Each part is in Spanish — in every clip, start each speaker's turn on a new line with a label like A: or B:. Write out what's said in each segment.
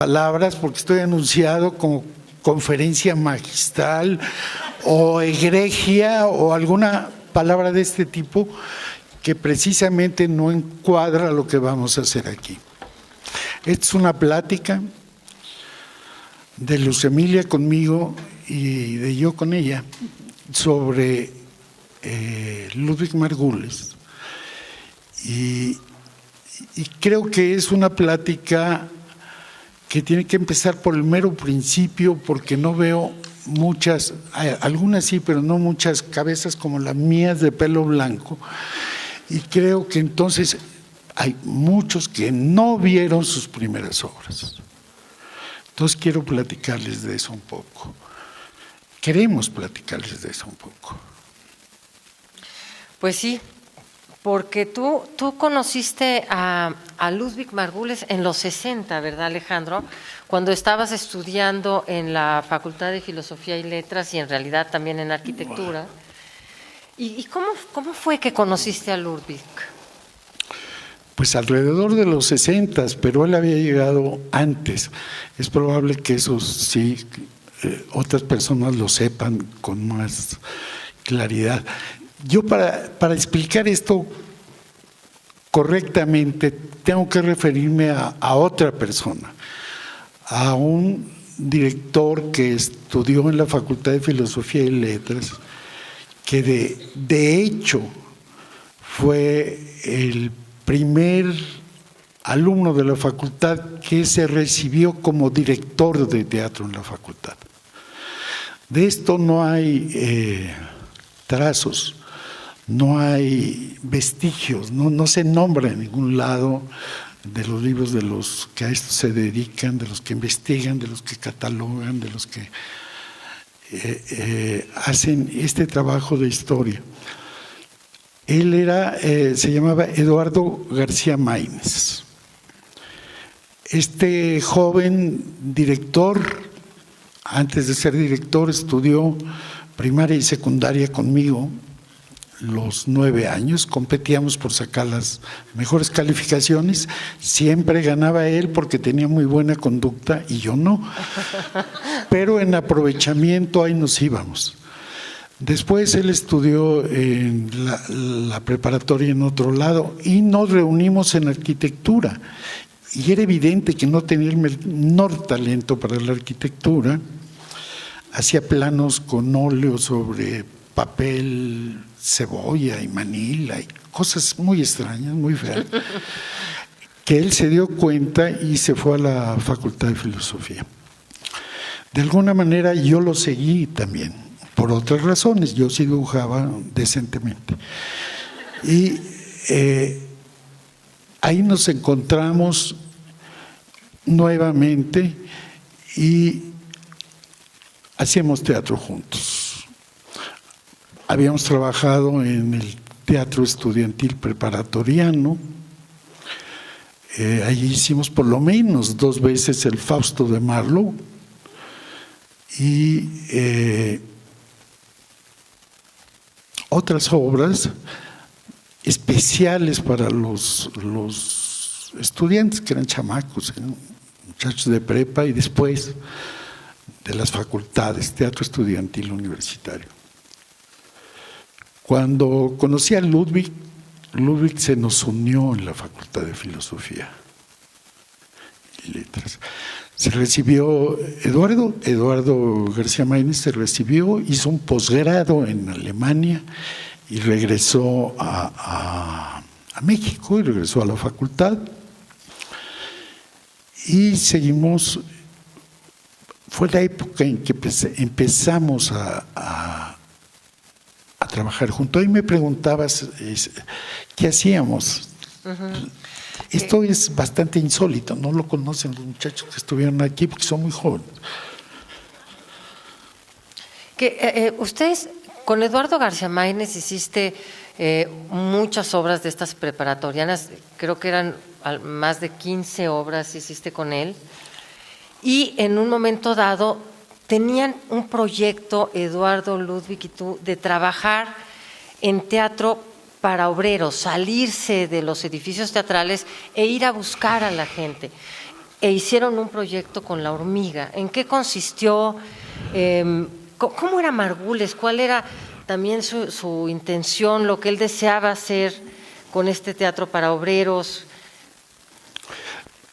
A: palabras porque estoy anunciado como conferencia magistral o egregia o alguna palabra de este tipo que precisamente no encuadra lo que vamos a hacer aquí. Esta es una plática de Luz Emilia conmigo y de yo con ella sobre Ludwig Margules. Y creo que es una plática que tiene que empezar por el mero principio, porque no veo muchas, algunas sí, pero no muchas cabezas como las mías de pelo blanco, y creo que entonces hay muchos que no vieron sus primeras obras. Entonces quiero platicarles de eso un poco. Queremos platicarles de eso un poco.
B: Pues sí, porque tú conociste a Ludwig Margules en los 60, ¿verdad, Alejandro? Cuando estabas estudiando en la Facultad de Filosofía y Letras y en realidad también en Arquitectura. Wow. ¿Y cómo fue que conociste a Ludwig?
A: Pues alrededor de los 60, pero él había llegado antes. Es probable que eso sí, otras personas lo sepan con más claridad. Yo para explicar esto correctamente tengo que referirme a otra persona, a un director que estudió en la Facultad de Filosofía y Letras, que de hecho fue el primer alumno de la facultad que se recibió como director de teatro en la facultad. De esto no hay trazos, no hay vestigios, no se nombra en ningún lado de los libros de los que a esto se dedican, de los que investigan, de los que catalogan, de los que hacen este trabajo de historia. Él se llamaba Eduardo García Maínez. Este joven director, antes de ser director, estudió primaria y secundaria conmigo los 9 años, competíamos por sacar las mejores calificaciones, siempre ganaba él porque tenía muy buena conducta y yo no, pero en aprovechamiento ahí nos íbamos. Después él estudió en la preparatoria en otro lado y nos reunimos en arquitectura y era evidente que no tenía el menor talento para la arquitectura. Hacía planos con óleo sobre papel, cebolla y manila y cosas muy extrañas, muy feas, que él se dio cuenta y se fue a la Facultad de Filosofía. De alguna manera yo lo seguí también, por otras razones, yo sí dibujaba decentemente. Y ahí nos encontramos nuevamente y hacíamos teatro juntos. Habíamos trabajado en el teatro estudiantil preparatoriano. Allí hicimos por lo menos 2 veces el Fausto de Marlowe y otras obras especiales para los estudiantes que eran chamacos, muchachos de prepa y después de las facultades, teatro estudiantil universitario. Cuando conocí a Ludwig se nos unió en la Facultad de Filosofía y Letras. Se recibió, Eduardo García Maínez se recibió, hizo un posgrado en Alemania y regresó a México y regresó a la facultad. Y seguimos, fue la época en que empezamos a trabajar juntos. Ahí me preguntabas qué hacíamos. Uh-huh. Esto es bastante insólito, no lo conocen los muchachos que estuvieron aquí porque son muy jóvenes.
B: Ustedes, con Eduardo García Maínez hiciste muchas obras de estas preparatorianas, creo que eran más de 15 obras hiciste con él, y en un momento dado tenían un proyecto, Eduardo, Ludwig y tú, de trabajar en teatro para obreros, salirse de los edificios teatrales e ir a buscar a la gente. e hicieron un proyecto con La Hormiga. ¿En qué consistió? ¿Cómo era Margules? ¿Cuál era también su intención, lo que él deseaba hacer con este teatro para obreros?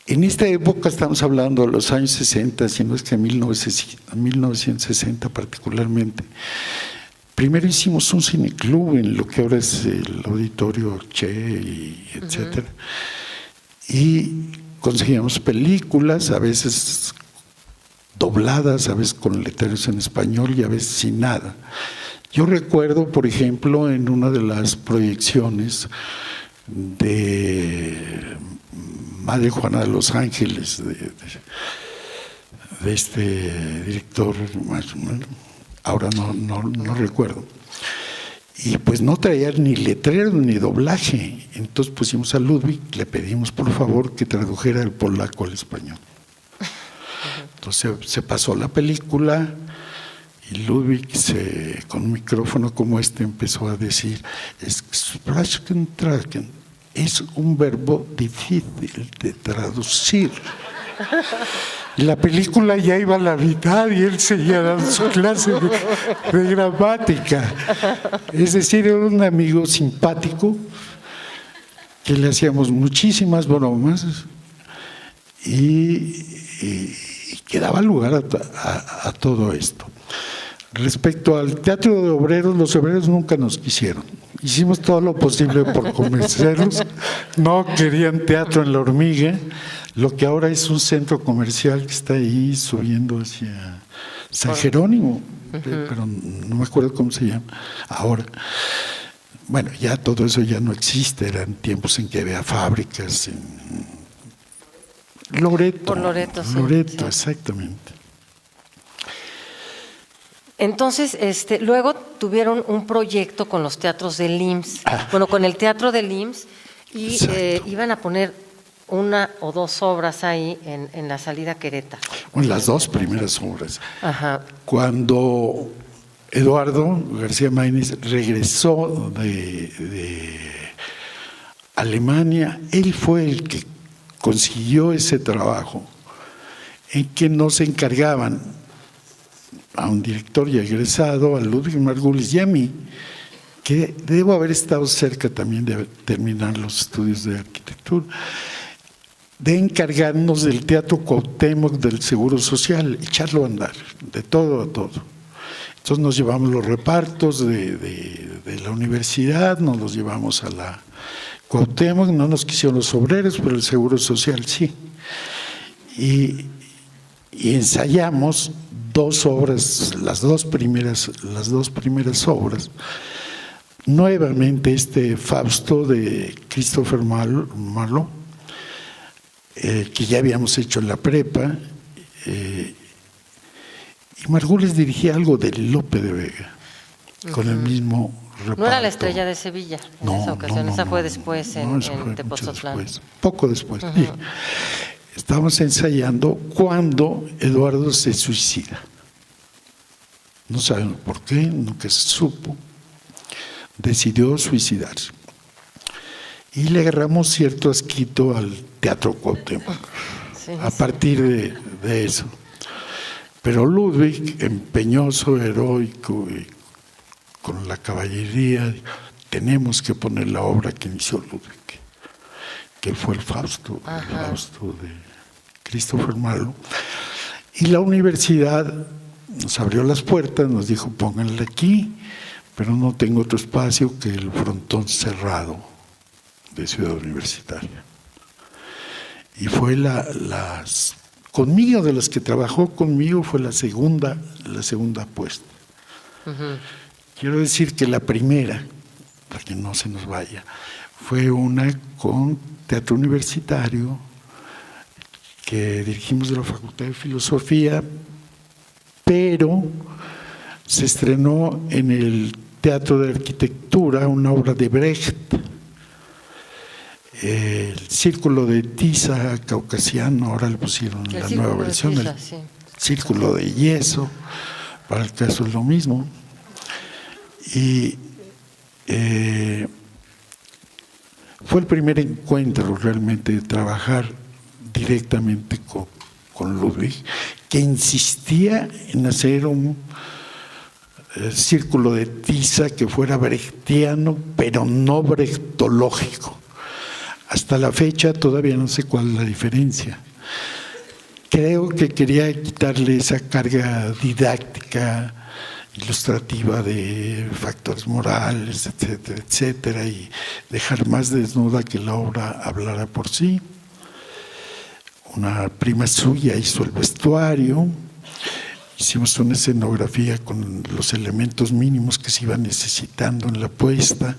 A: En esta época estamos hablando de los años 60, si no es que 1960 particularmente. Primero hicimos un cineclub en lo que ahora es el Auditorio Che, y etcétera. Y conseguíamos películas, a veces dobladas, a veces con letreros en español y a veces sin nada. Yo recuerdo, por ejemplo, en una de las proyecciones de Madre Juana de los Ángeles, de este director, ahora no recuerdo, y pues no traía ni letrero ni doblaje. Entonces pusimos a Ludwig, le pedimos por favor que tradujera del polaco al español. Entonces se pasó la película y Ludwig, con un micrófono como este, empezó a decir: "Sprechen tragen es un verbo difícil de traducir". Y la película ya iba a la mitad y él seguía dando su clase de gramática. Es decir, era un amigo simpático que le hacíamos muchísimas bromas y que daba lugar a todo esto. Respecto al teatro de obreros, los obreros nunca nos quisieron. Hicimos todo lo posible por convencerlos. No querían teatro en La Hormiga, lo que ahora es un centro comercial que está ahí subiendo hacia San Jerónimo, pero no me acuerdo cómo se llama ahora. Bueno, ya todo eso ya no existe, eran tiempos en que había fábricas en Loreto.
B: Por Loreto, sí.
A: Loreto, exactamente.
B: Entonces, luego tuvieron un proyecto con los teatros del IMSS, con el teatro del IMSS, y iban a poner una o dos obras ahí en la salida Querétaro.
A: Bueno, las dos primeras obras.
B: Ajá.
A: Cuando Eduardo García Maínez regresó de Alemania, él fue el que consiguió ese trabajo en que nos encargaban a un director ya egresado, a Ludwig Margulis y a mí, que debo haber estado cerca también de terminar los estudios de arquitectura, de encargarnos del Teatro Cuauhtémoc del Seguro Social, echarlo a andar, de todo a todo. Entonces nos llevamos los repartos de la universidad, nos los llevamos a la Cuauhtémoc, no nos quisieron los obreros, pero el Seguro Social sí. Y ensayamos dos obras, las dos primeras obras. Nuevamente Fausto de Christopher Marlowe, que ya habíamos hecho en la prepa, y Margules dirigía algo de Lope de Vega, con el mismo reparto.
B: ¿No era La Estrella de Sevilla en esa ocasión? Esa fue después en Tepoztlán.
A: Poco después, sí. Estábamos ensayando cuando Eduardo se suicida. No sabemos por qué, nunca se supo. Decidió suicidarse. Y le agarramos cierto asquito al Teatro Cuauhtémoc, a partir de eso. Pero Ludwig, empeñoso, heroico, y con la caballería, tenemos que poner la obra que inició Ludwig, que fue el Fausto de Christopher Marlowe. Y la universidad nos abrió las puertas, nos dijo: pónganla aquí, pero no tengo otro espacio que el frontón cerrado de Ciudad Universitaria. Y fue conmigo, de las que trabajó conmigo, fue la segunda apuesta. Quiero decir que la primera, para que no se nos vaya, fue una con teatro universitario que dirigimos de la Facultad de Filosofía, pero se estrenó en el Teatro de Arquitectura una obra de Brecht, el Círculo de Tiza caucasiano, ahora le pusieron la nueva versión, el Círculo de Yeso, para el caso es lo mismo. Y fue el primer encuentro realmente de trabajar directamente con Ludwig, que insistía en hacer un círculo de tiza que fuera brechtiano, pero no brechtológico. Hasta la fecha todavía no sé cuál es la diferencia. Creo que quería quitarle esa carga didáctica, ilustrativa de factores morales, etcétera, etcétera, y dejar más desnuda que la obra hablara por sí. Una prima suya hizo el vestuario, hicimos una escenografía con los elementos mínimos que se iban necesitando en la puesta,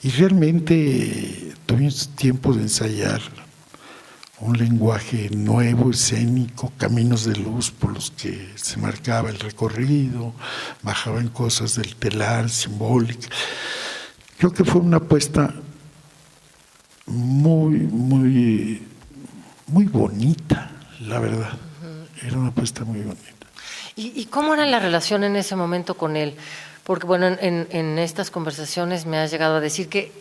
A: y realmente tuvimos tiempo de ensayar un lenguaje nuevo, escénico, caminos de luz por los que se marcaba el recorrido, bajaban cosas del telar, simbólicas. Creo que fue una apuesta muy bonita, la verdad. Era una apuesta muy bonita.
B: ¿Y cómo era la relación en ese momento con él? Porque, bueno, en estas conversaciones me has llegado a decir que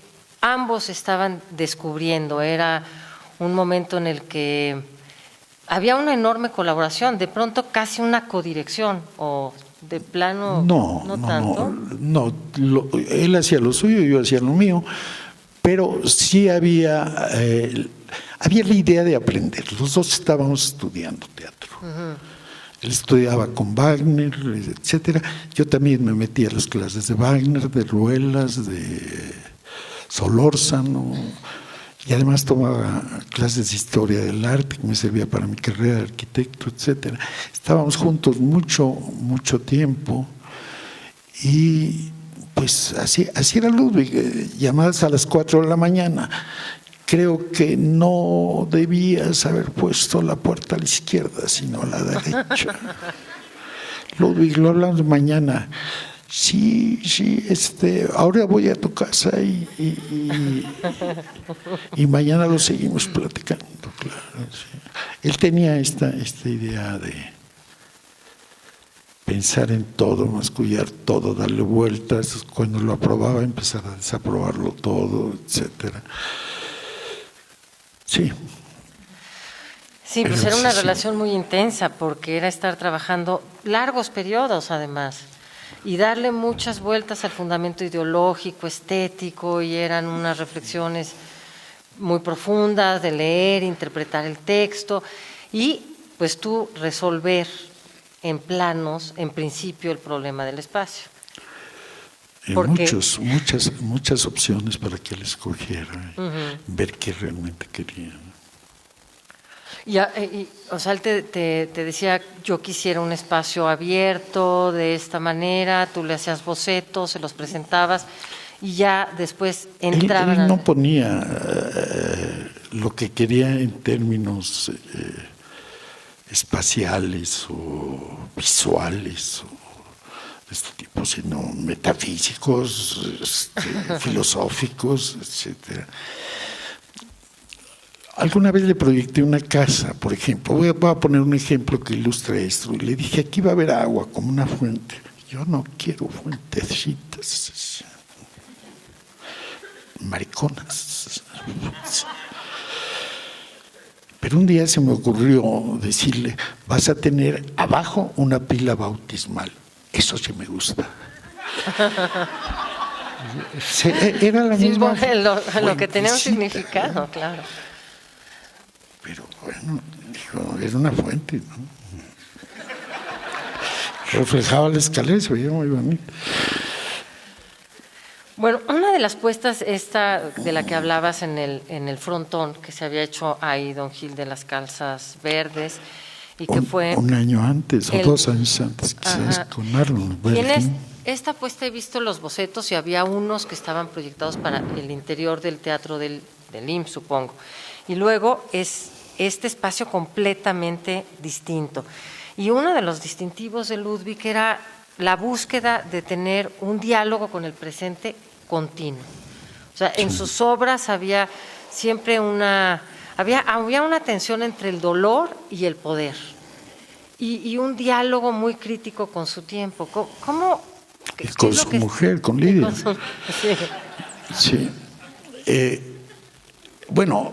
B: ambos estaban descubriendo, era un momento en el que había una enorme colaboración, de pronto casi una codirección, o de plano no tanto.
A: No, él hacía lo suyo, yo hacía lo mío, pero sí había la idea de aprender. Los dos estábamos estudiando teatro. Él estudiaba con Wagner, etcétera. Yo también me metí a las clases de Wagner, de Ruelas, de Solórzano, y además tomaba clases de historia del arte que me servía para mi carrera de arquitecto, etcétera. Estábamos juntos mucho tiempo, y pues así era Ludwig. Llamadas a las 4 de la mañana. Creo que no debías haber puesto la puerta a la izquierda, sino a la derecha. Ludwig, lo hablamos mañana. Sí, ahora voy a tu casa y mañana lo seguimos platicando, claro. Sí. Él tenía esta idea de pensar en todo, mascullar todo, darle vueltas. Cuando lo aprobaba, empezar a desaprobarlo todo, etcétera. Sí.
B: Sí, pues era una relación muy intensa, porque era estar trabajando largos periodos, además, y darle muchas vueltas al fundamento ideológico, estético, y eran unas reflexiones muy profundas de leer, interpretar el texto, y pues tú resolver en planos, en principio, el problema del espacio. Muchas opciones para que él escogiera, ver qué realmente quería. O sea, él te decía, yo quisiera un espacio abierto de esta manera, tú le hacías bocetos, se los presentabas, y ya después entraban.
A: Él no ponía lo que quería en términos espaciales o visuales o de este tipo, sino metafísicos, filosóficos, etcétera. Alguna vez le proyecté una casa, por ejemplo. Voy a poner un ejemplo que ilustra esto. Y le dije, aquí va a haber agua, como una fuente. Yo no quiero fuentecitas mariconas. Pero un día se me ocurrió decirle, vas a tener abajo una pila bautismal. Eso sí me gusta. Era la misma.
B: Lo que tenía un significado, claro.
A: Pero bueno, dijo, era una fuente, ¿no? Reflejaba la escalera, se veía muy bonito.
B: Bueno, una de las puestas esta de la que hablabas en el frontón, que se había hecho ahí Don Gil de las Calzas Verdes, y que fue
A: un año antes o 2 años antes, quizás, con Arnold.
B: Tienes esta puesta, he visto los bocetos, y había unos que estaban proyectados para el interior del teatro del IMSS, supongo. Y luego es este espacio completamente distinto. Y uno de los distintivos de Ludwig era la búsqueda de tener un diálogo con el presente continuo. O sea, en sus obras había siempre había una tensión entre el dolor y el poder, y un diálogo muy crítico con su tiempo. ¿Cómo?
A: Y con su mujer, con Lidia.
B: Sí.
A: Bueno,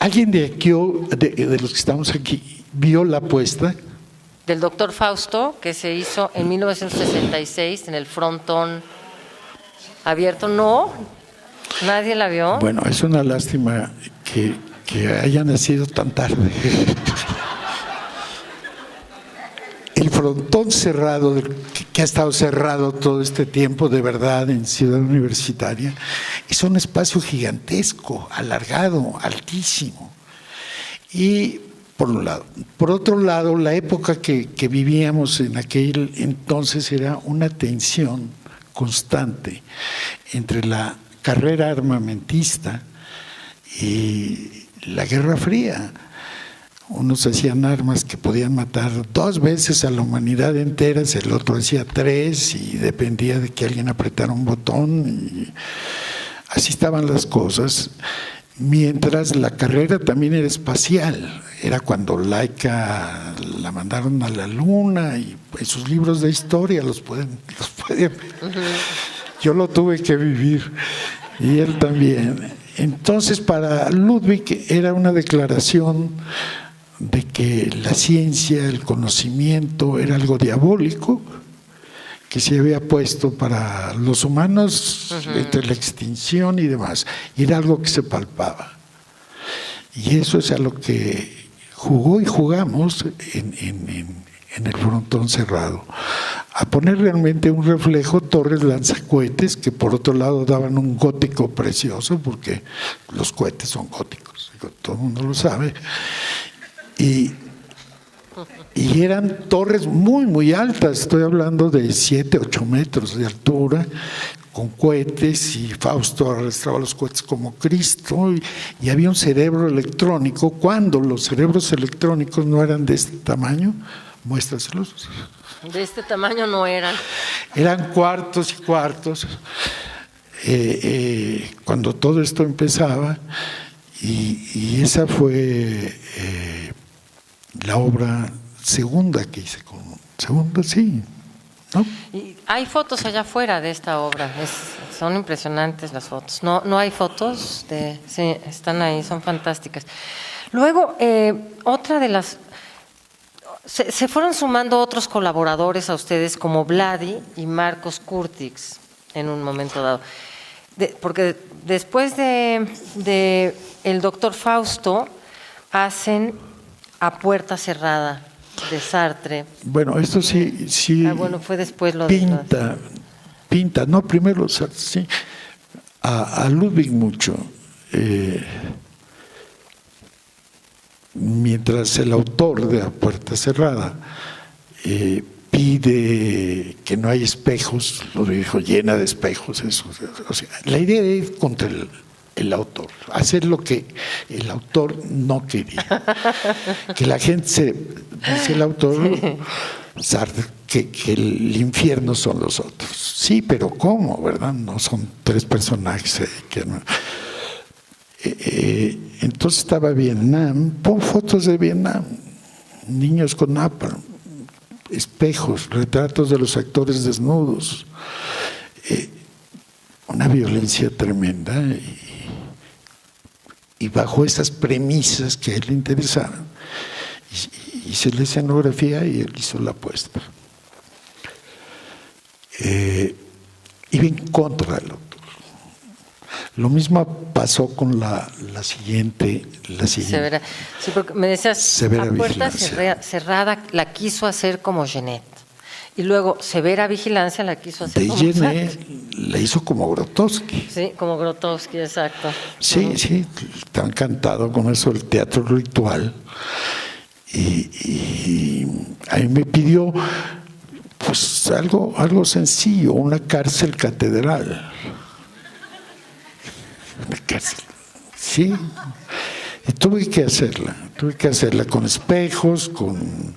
A: ¿Alguien de aquí, de los que estamos aquí, vio la puesta?
B: Del doctor Fausto, que se hizo en 1966 en el frontón abierto. No, nadie la vio.
A: Bueno, es una lástima que haya nacido tan tarde. El frontón cerrado, que ha estado cerrado todo este tiempo, de verdad, en Ciudad Universitaria, es un espacio gigantesco, alargado, altísimo. Y por un lado. Por otro lado, la época que vivíamos en aquel entonces era una tensión constante entre la carrera armamentista y la Guerra Fría. Unos hacían armas que podían matar 2 veces a la humanidad entera, el otro hacía 3 y dependía de que alguien apretara un botón. Y así estaban las cosas. Mientras la carrera también era espacial, era cuando Laika la mandaron a la Luna y en sus libros de historia los pueden ver. Yo lo tuve que vivir y él también. Entonces para Ludwig era una declaración de que la ciencia, el conocimiento era algo diabólico que se había puesto para los humanos entre la extinción y demás. Y era algo que se palpaba. Y eso es a lo que jugó y jugamos en el frontón cerrado. A poner realmente un reflejo torres lanzacohetes que por otro lado daban un gótico precioso, porque los cohetes son góticos, todo el mundo lo sabe. Y eran torres muy, muy altas, estoy hablando de 7, 8 metros de altura, con cohetes, y Fausto arrastraba los cohetes como Cristo, y había un cerebro electrónico, cuando los cerebros electrónicos no eran de este tamaño, muéstraselos.
B: De este tamaño no eran.
A: Eran cuartos y cuartos, cuando todo esto empezaba, y esa fue la obra segunda que hice segunda, sí, ¿no?
B: Y hay fotos allá afuera de esta obra, son impresionantes las fotos. No hay fotos, sí, están ahí, son fantásticas. Luego, otra de las... Se fueron sumando otros colaboradores a ustedes como Vladi y Marcos Curtix en un momento dado. Porque después de el doctor Fausto hacen A Puerta Cerrada de Sartre.
A: Bueno, esto sí.
B: Bueno, fue después lo
A: pinta, no, primero Sartre, sí. A Ludwig mucho. Mientras el autor de A Puerta Cerrada pide que no hay espejos, lo dijo, llena de espejos, eso. O sea, la idea es contra el autor, hacer lo que el autor no quería. Que la gente dice el autor, Sartre, que el infierno son los otros. Sí, pero ¿cómo? ¿Verdad? No son 3 personajes que no. Entonces estaba Vietnam, pon fotos de Vietnam, niños con napalm, espejos, retratos de los actores desnudos, una violencia tremenda, y bajo esas premisas que a él le interesaban, hice la escenografía y él hizo la puesta. Iba en contra del autor. Lo mismo pasó con la siguiente.
B: Severa. Sí, porque me decías,
A: Severa
B: A Puerta
A: Vigilancia.
B: Cerrada la quiso hacer como Genet. Y luego Severa Vigilancia la quiso hacer
A: De
B: como
A: Genet
B: Sartre.
A: la hizo como Grotowski.
B: Sí, como Grotowski, exacto.
A: Sí, sí, está encantado con eso del teatro ritual. Y a mí me pidió pues algo sencillo, una cárcel catedral. Una cárcel, sí. Y tuve que hacerla con espejos, con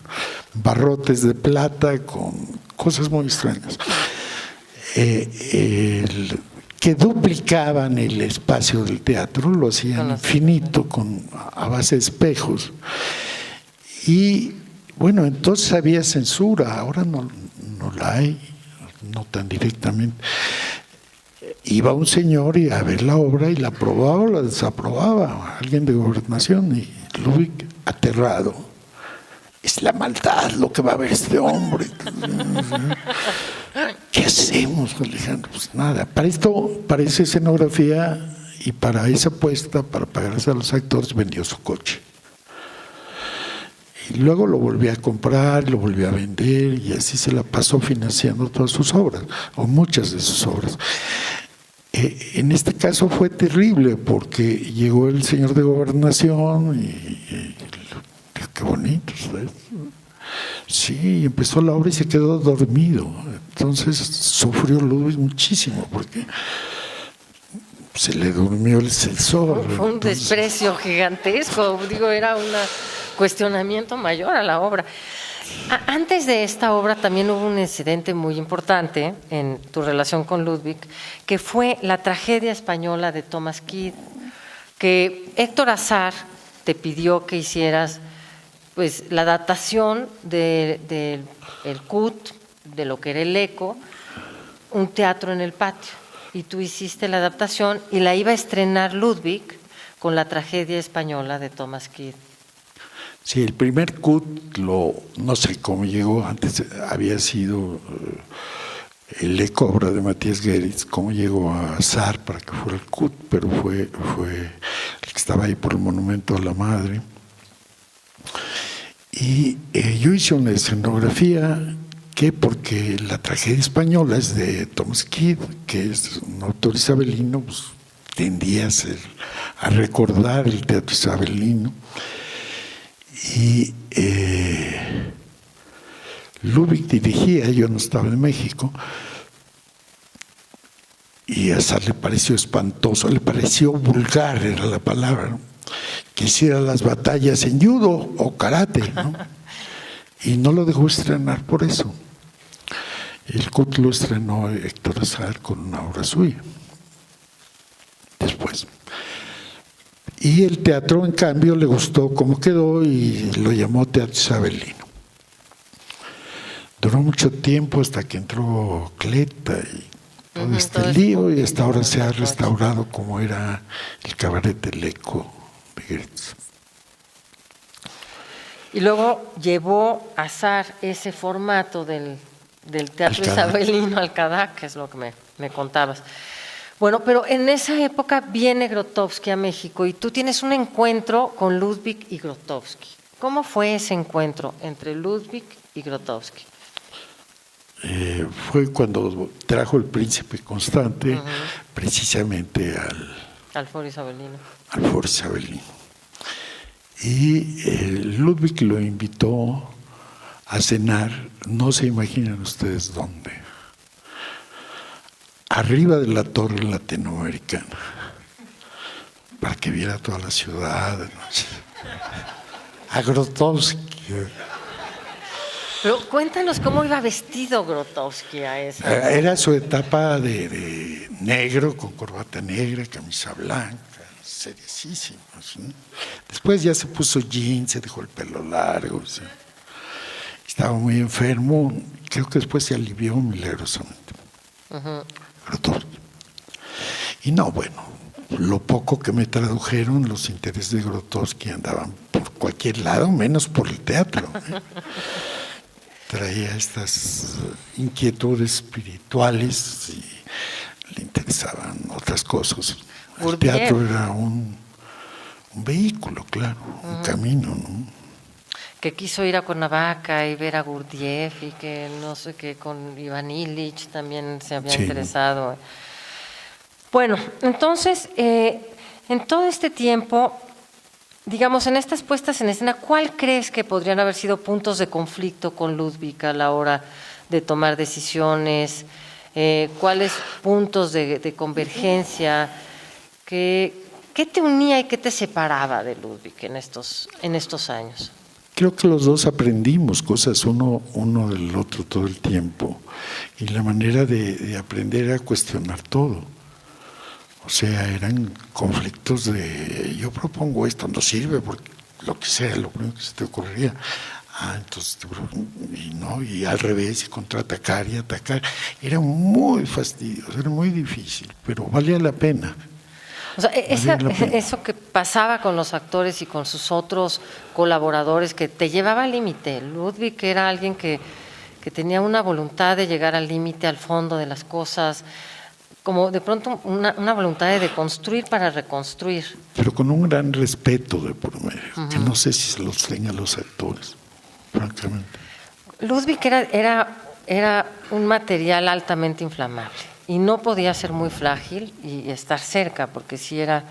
A: barrotes de plata, con cosas muy extrañas. Que duplicaban el espacio del teatro, lo hacían infinito a base de espejos. Y bueno, entonces había censura, ahora no la hay, no tan directamente. iba un señor y a ver la obra y la aprobaba o la desaprobaba, alguien de gobernación, y Ludwig, aterrado, es la maldad lo que va a ver este hombre. ¿Qué hacemos, Alejandro? Pues nada, para esa escenografía y para esa apuesta, para pagarse a los actores, vendió su coche. Y luego lo volví a comprar, lo volví a vender, y así se la pasó financiando todas sus obras, o muchas de sus obras. En este caso fue terrible, porque llegó el señor de gobernación y qué bonito, ¿sabes? Sí, empezó la obra y se quedó dormido. Entonces sufrió Ludwig muchísimo, porque se le durmió el sensor.
B: Fue un desprecio gigantesco, digo, era un cuestionamiento mayor a la obra. Antes de esta obra también hubo un incidente muy importante en tu relación con Ludwig, que fue la tragedia española de Thomas Kidd, que Héctor Azar te pidió que hicieras pues la adaptación del CUT, de lo que era el ECO, un teatro en el patio, y tú hiciste la adaptación y la iba a estrenar Ludwig con la tragedia española de Thomas Kidd.
A: Sí, el primer CUT, no sé cómo llegó, antes había sido el ECO, obra de Matías Geritz, cómo llegó a Azar para que fuera el CUT, pero fue el que estaba ahí por el Monumento a la Madre. Y yo hice una escenografía que, porque la tragedia española es de Thomas Kidd, que es un autor isabelino, pues tendía a recordar el teatro isabelino. Y Ludwig dirigía, yo no estaba en México, y a Azar le pareció espantoso, le pareció vulgar, era la palabra, ¿no? Que hiciera las batallas en judo o karate, ¿no? Y no lo dejó estrenar por eso. El CUT lo estrenó Héctor Azar con una obra suya después. Y el teatro, en cambio, le gustó cómo quedó y lo llamó Teatro Isabelino. Duró mucho tiempo hasta que entró Cleta y todo este lío, y hasta ahora se ha restaurado como era el cabaret del ECO de Geritz.
B: Y luego llevó a Azar ese formato del teatro isabelino al Cadac, que es lo que me contabas. Bueno, pero en esa época viene Grotowski a México y tú tienes un encuentro con Ludwig y Grotowski. ¿Cómo fue ese encuentro entre Ludwig y Grotowski?
A: Fue cuando trajo el Príncipe Constante, precisamente
B: al Foro Isabelino.
A: Al Foro Isabelino. Y Ludwig lo invitó a cenar, no se imaginan ustedes dónde, arriba de la torre latinoamericana, para que viera toda la ciudad, ¿no? A Grotowski.
B: Pero cuéntanos cómo iba vestido Grotowski a esa.
A: Era su etapa de negro, con corbata negra, camisa blanca, seriosísimo, ¿sí? Después ya se puso jeans, se dejó el pelo largo, ¿sí? Estaba muy enfermo, creo que después se alivió milagrosamente. Grotowski. Y no, bueno, lo poco que me tradujeron, los intereses de Grotowski andaban por cualquier lado, menos por el teatro, ¿eh? Traía estas inquietudes espirituales y le interesaban otras cosas. El teatro era un vehículo, claro, un camino, ¿no?
B: Que quiso ir a Cuernavaca y ver a Gurdjieff y que no sé qué, con Iván Illich también se había interesado. Bueno, entonces, en todo este tiempo, digamos, en estas puestas en escena, ¿cuál crees que podrían haber sido puntos de conflicto con Ludwig a la hora de tomar decisiones? ¿Cuáles puntos de convergencia? ¿Qué te unía y qué te separaba de Ludwig en estos años?
A: Creo que los dos aprendimos cosas uno del otro todo el tiempo, y la manera de aprender era cuestionar todo. O sea, eran conflictos de yo propongo esto, no sirve, porque lo que sea, lo primero que se te ocurriría. Entonces, y al revés, y contraatacar y atacar. Era muy fastidioso, era muy difícil, pero valía la pena.
B: O sea, eso que pasaba con los actores y con sus otros colaboradores, que te llevaba al límite. Ludwig era alguien que tenía una voluntad de llegar al límite, al fondo de las cosas, como de pronto una voluntad de construir para reconstruir.
A: Pero con un gran respeto de por medio, que no sé si se los tengan los actores, francamente.
B: Ludwig era un material altamente inflamable y no podía ser muy frágil y estar cerca, porque sí era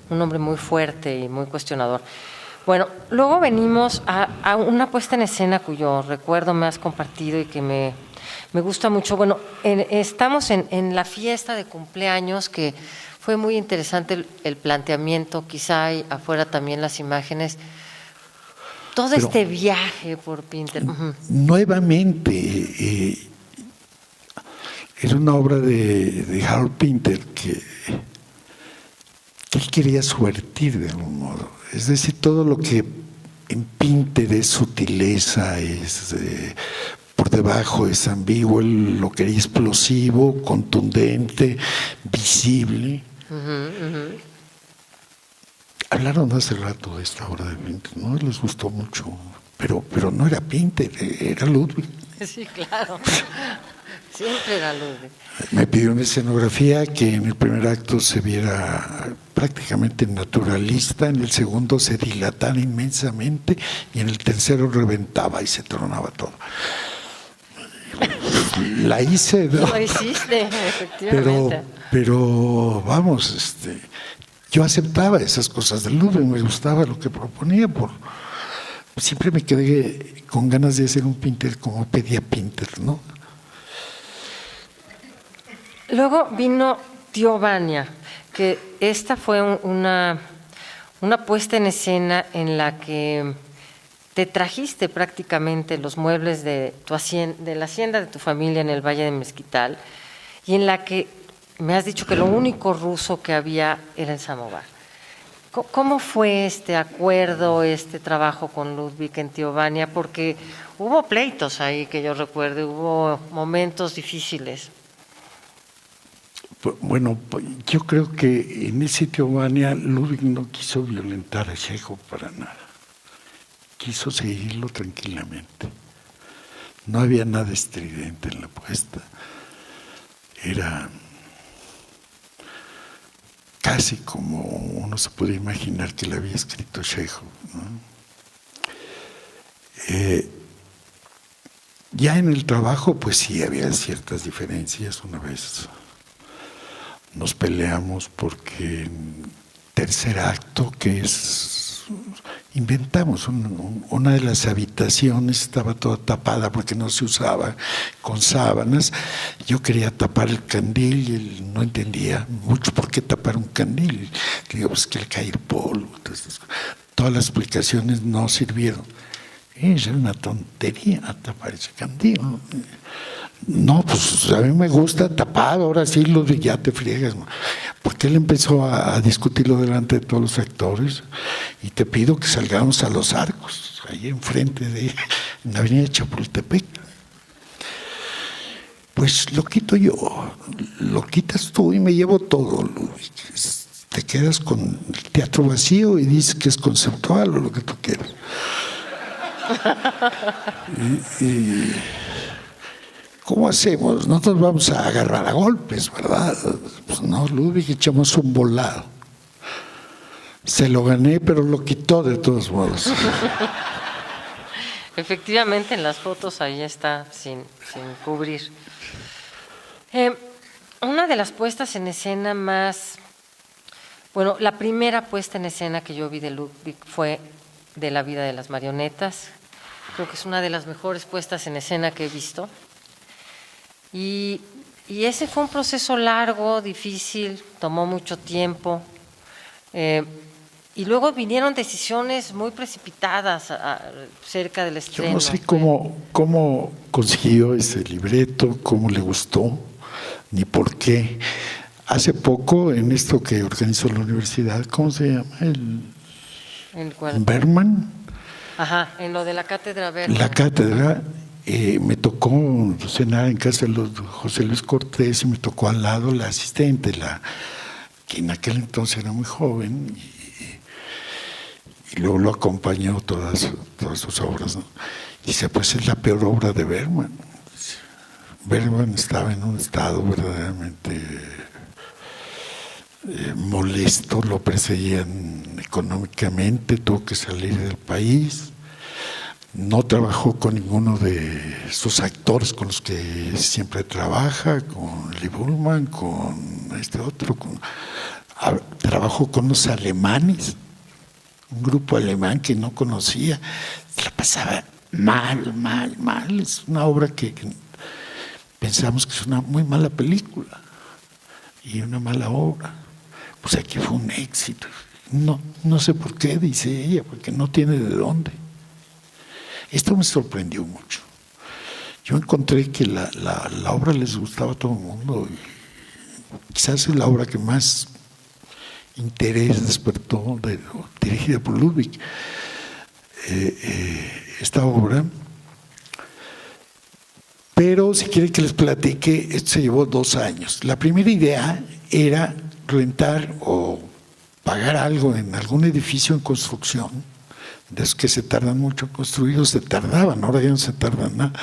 B: un hombre muy fuerte y muy cuestionador. Bueno, luego venimos a una puesta en escena cuyo recuerdo me has compartido y que me gusta mucho. Bueno, estamos en la fiesta de cumpleaños, que fue muy interesante el planteamiento, quizá hay afuera también las imágenes. Todo este viaje por Pinter.
A: Nuevamente, era una obra de Harold Pinter que él quería subvertir de algún modo. Es decir, todo lo que en Pinter es sutileza, es por debajo, es ambiguo, él lo quería explosivo, contundente, visible. Hablaron hace rato de esta obra de Pinter, ¿no? Les gustó mucho, pero no era Pinter, era Ludwig.
B: Sí, claro. Siempre era Ludwig.
A: Me pidió una escenografía que en el primer acto se viera prácticamente naturalista, en el segundo se dilatara inmensamente y en el tercero reventaba y se tronaba todo. La hice, ¿no?
B: Lo hiciste, efectivamente.
A: Pero vamos, yo aceptaba esas cosas de Ludwig, me gustaba lo que proponía, siempre me quedé con ganas de hacer un Pinter como pedía Pinter, ¿no?
B: Luego vino Tío Vania, que esta fue una puesta en escena en la que te trajiste prácticamente los muebles de la hacienda de tu familia en el Valle de Mezquital, y en la que me has dicho que lo único ruso que había era el samovar. ¿Cómo fue este acuerdo, este trabajo con Ludwig en Tío Vania? Porque hubo pleitos ahí, que yo recuerdo, hubo momentos difíciles.
A: Bueno, yo creo que en ese Tío Vania Ludwig no quiso violentar a Chekhov para nada. Quiso seguirlo tranquilamente. No había nada estridente en la puesta. Era casi como uno se puede imaginar que la había escrito Chekhov, ¿no? Ya en el trabajo, pues sí, había ciertas diferencias. Una vez nos peleamos porque en tercer acto, que es, inventamos una de las habitaciones, estaba toda tapada porque no se usaba con sábanas. Yo quería tapar el candil y él no entendía mucho por qué tapar un candil. Le digo, pues que le cae el polvo. Entonces, todas las explicaciones no sirvieron. Era una tontería tapar ese candil. No, pues a mí me gusta tapado, ahora sí, Ludwig, ya te friegas. Porque él empezó a discutirlo delante de todos los actores, y te pido que salgamos a Los Arcos, ahí enfrente en la avenida Chapultepec. Pues lo quito yo, lo quitas tú y me llevo todo, Ludwig. Te quedas con el teatro vacío y dices que es conceptual o lo que tú quieras. ¿Cómo hacemos? No nos vamos a agarrar a golpes, ¿verdad? Pues no, Ludwig, echamos un volado. Se lo gané, pero lo quitó de todos modos.
B: Efectivamente, en las fotos ahí está, sin cubrir. Una de las puestas en escena más... Bueno, la primera puesta en escena que yo vi de Ludwig fue de La vida de las marionetas. Creo que es una de las mejores puestas en escena que he visto. Y ese fue un proceso largo, difícil, tomó mucho tiempo. Y luego vinieron decisiones muy precipitadas cerca del estreno.
A: Yo no sé cómo consiguió ese libreto, cómo le gustó, ni por qué. Hace poco, en esto que organizó la universidad, ¿cómo se llama?
B: ¿El cuál?
A: Berman.
B: Ajá, en lo de la cátedra verde.
A: La cátedra, me tocó cenar en casa de José Luis Cortés y me tocó al lado la asistente, que en aquel entonces era muy joven y luego lo acompañó todas sus obras, ¿no? Y dice, pues es la peor obra de Bergman. Bergman estaba en un estado verdaderamente molesto, lo perseguían económicamente, tuvo que salir del país, no trabajó con ninguno de sus actores con los que siempre trabaja, con Lee Bullman, con este otro, trabajó con los alemanes, un grupo alemán que no conocía, se la pasaba mal, es una obra que pensamos que es una muy mala película y una mala obra. Pues aquí fue un éxito. No sé por qué, dice ella, porque no tiene de dónde. Esto me sorprendió mucho. Yo encontré que la obra les gustaba a todo el mundo. Y quizás es la obra que más interés despertó, dirigida por Ludwig. Esta obra. Pero si quieren que les platique, esto se llevó 2 años. La primera idea era rentar o pagar algo en algún edificio en construcción, de esos que se tardan mucho en construir, se tardaban, ahora ya no se tardan nada,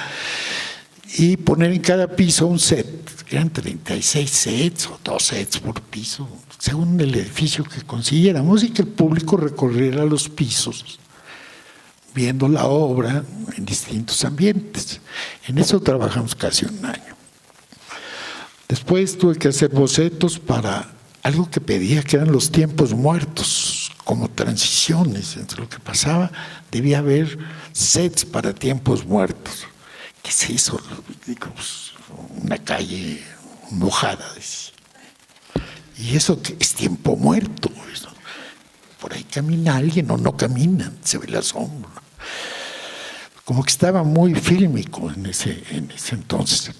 A: y poner en cada piso un set. Eran 36 sets o 2 sets por piso, según el edificio que consiguiéramos, y que el público recorriera los pisos viendo la obra en distintos ambientes. En eso trabajamos casi 1 año. Después tuve que hacer bocetos para algo que pedía, que eran los tiempos muertos, como transiciones entre lo que pasaba. Debía haber sets para tiempos muertos. ¿Qué es eso? Digamos, una calle mojada. ¿Y eso qué es? Tiempo muerto. Por ahí camina alguien o no camina, se ve la sombra. Como que estaba muy fílmico en ese entonces.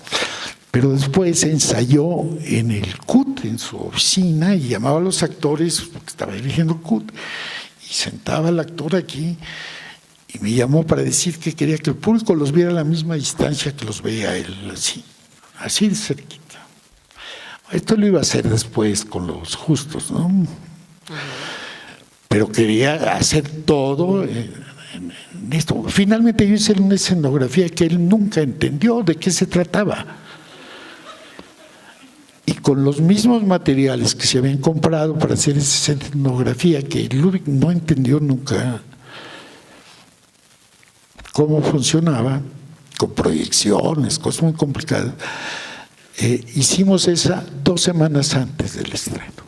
A: Pero después ensayó en el CUT, en su oficina, y llamaba a los actores, porque estaba dirigiendo el CUT, y sentaba al actor aquí, y me llamó para decir que quería que el público los viera a la misma distancia que los veía él, así de cerquita. Esto lo iba a hacer después con Los Justos, ¿no? Pero quería hacer todo en esto. Finalmente yo hice una escenografía que él nunca entendió de qué se trataba. Y con los mismos materiales que se habían comprado para hacer esa escenografía, que Ludwig no entendió nunca cómo funcionaba, con proyecciones, cosas muy complicadas, hicimos esa 2 semanas antes del estreno,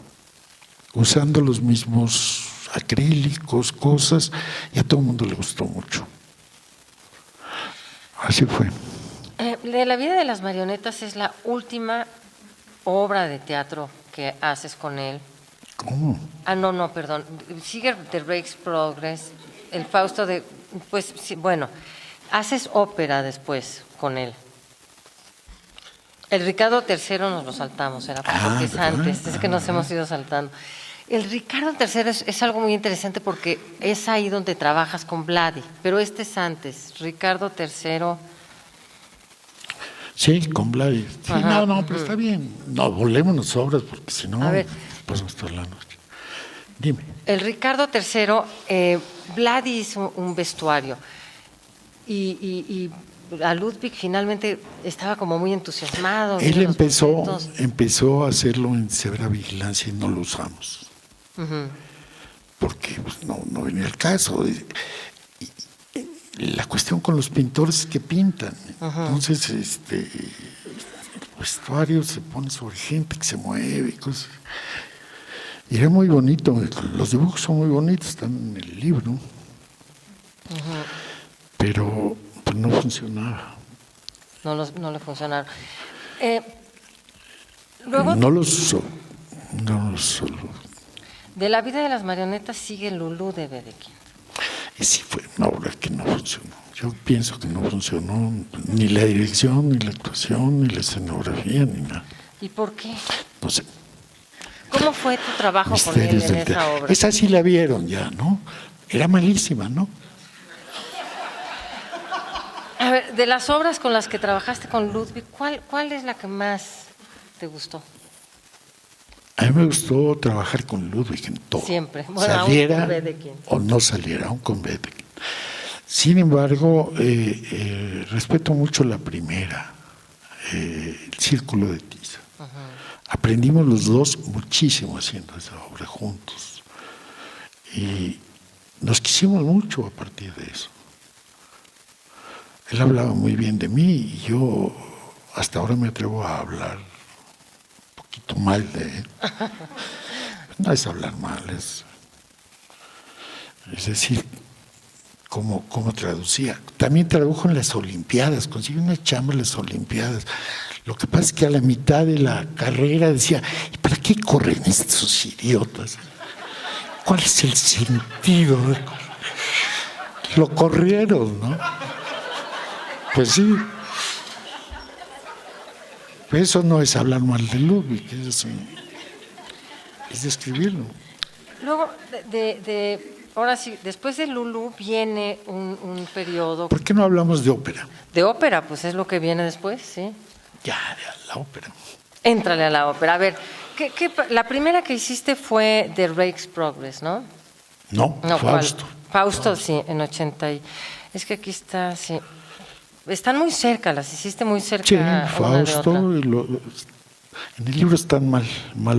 A: usando los mismos acrílicos, cosas, y a todo el mundo le gustó mucho. Así fue.
B: De La vida de las marionetas es la última obra de teatro que haces con él.
A: ¿Cómo?
B: No, perdón. Sigue The Rake's Progress, el Fausto de... Pues, sí, bueno, haces ópera después con él. El Ricardo III nos lo saltamos, era porque es antes, es que nos hemos ido saltando. El Ricardo III es algo muy interesante porque es ahí donde trabajas con Vladi, pero este es antes. Ricardo III...
A: Sí, con Vladi. Sí, no, pero está bien. No, volémonos obras porque si no, pasamos toda la noche. Dime.
B: El Ricardo III, Vladi hizo un vestuario y a Ludwig finalmente estaba como muy entusiasmado.
A: Él empezó a hacerlo en severa vigilancia y no lo usamos. Porque pues, no venía el caso. La cuestión con los pintores es que pintan. Entonces, el vestuario se pone sobre gente que se mueve y cosas. Y era muy bonito. Los dibujos son muy bonitos, están en el libro. Pero pues, no funcionaba.
B: No le funcionaron. Luego,
A: no los usó.
B: De La vida de las marionetas sigue Lulú de Wedekind.
A: Y sí fue una obra que no funcionó. Yo pienso que no funcionó ni la dirección, ni la actuación, ni la escenografía, ni nada.
B: ¿Y por qué?
A: No sé.
B: ¿Cómo fue tu trabajo con él en esa obra?
A: Esa sí la vieron ya, ¿no? Era malísima, ¿no?
B: ver, de las obras con las que trabajaste con Ludwig, ¿cuál es la que más te gustó?
A: A mí me gustó trabajar con Ludwig en todo.
B: Siempre. Bueno,
A: saliera
B: aún con Wedekind.
A: o no saliera, aún con Wedekind. Sin embargo, respeto mucho la primera, El Círculo de Tiza. Uh-huh. Aprendimos los dos muchísimo haciendo esa obra juntos. Y nos quisimos mucho a partir de eso. Él hablaba muy bien de mí y yo hasta ahora me atrevo a hablar un poquito mal de él. No es hablar mal, es decir, cómo traducía. También tradujo en las Olimpiadas, consiguió una chamba en las Olimpiadas. Lo que pasa es que a la mitad de la carrera decía, ¿y para qué corren estos idiotas? ¿Cuál es el sentido de correr? Lo corrieron, ¿no? Pues sí. Eso no es hablar mal de Ludwig, es describirlo.
B: Luego, ahora sí, después de Lulú viene un periodo.
A: ¿Por qué no hablamos de ópera?
B: De ópera, pues es lo que viene después, sí.
A: Ya, de la ópera.
B: Éntrale a la ópera. A ver, la primera que hiciste fue The Rake's Progress, ¿no?
A: No, Fausto.
B: Fausto, sí, en 80. Es que aquí está, sí. Están muy cerca, las hiciste muy cerca.
A: Sí,
B: una
A: Fausto,
B: de otra.
A: En el libro están mal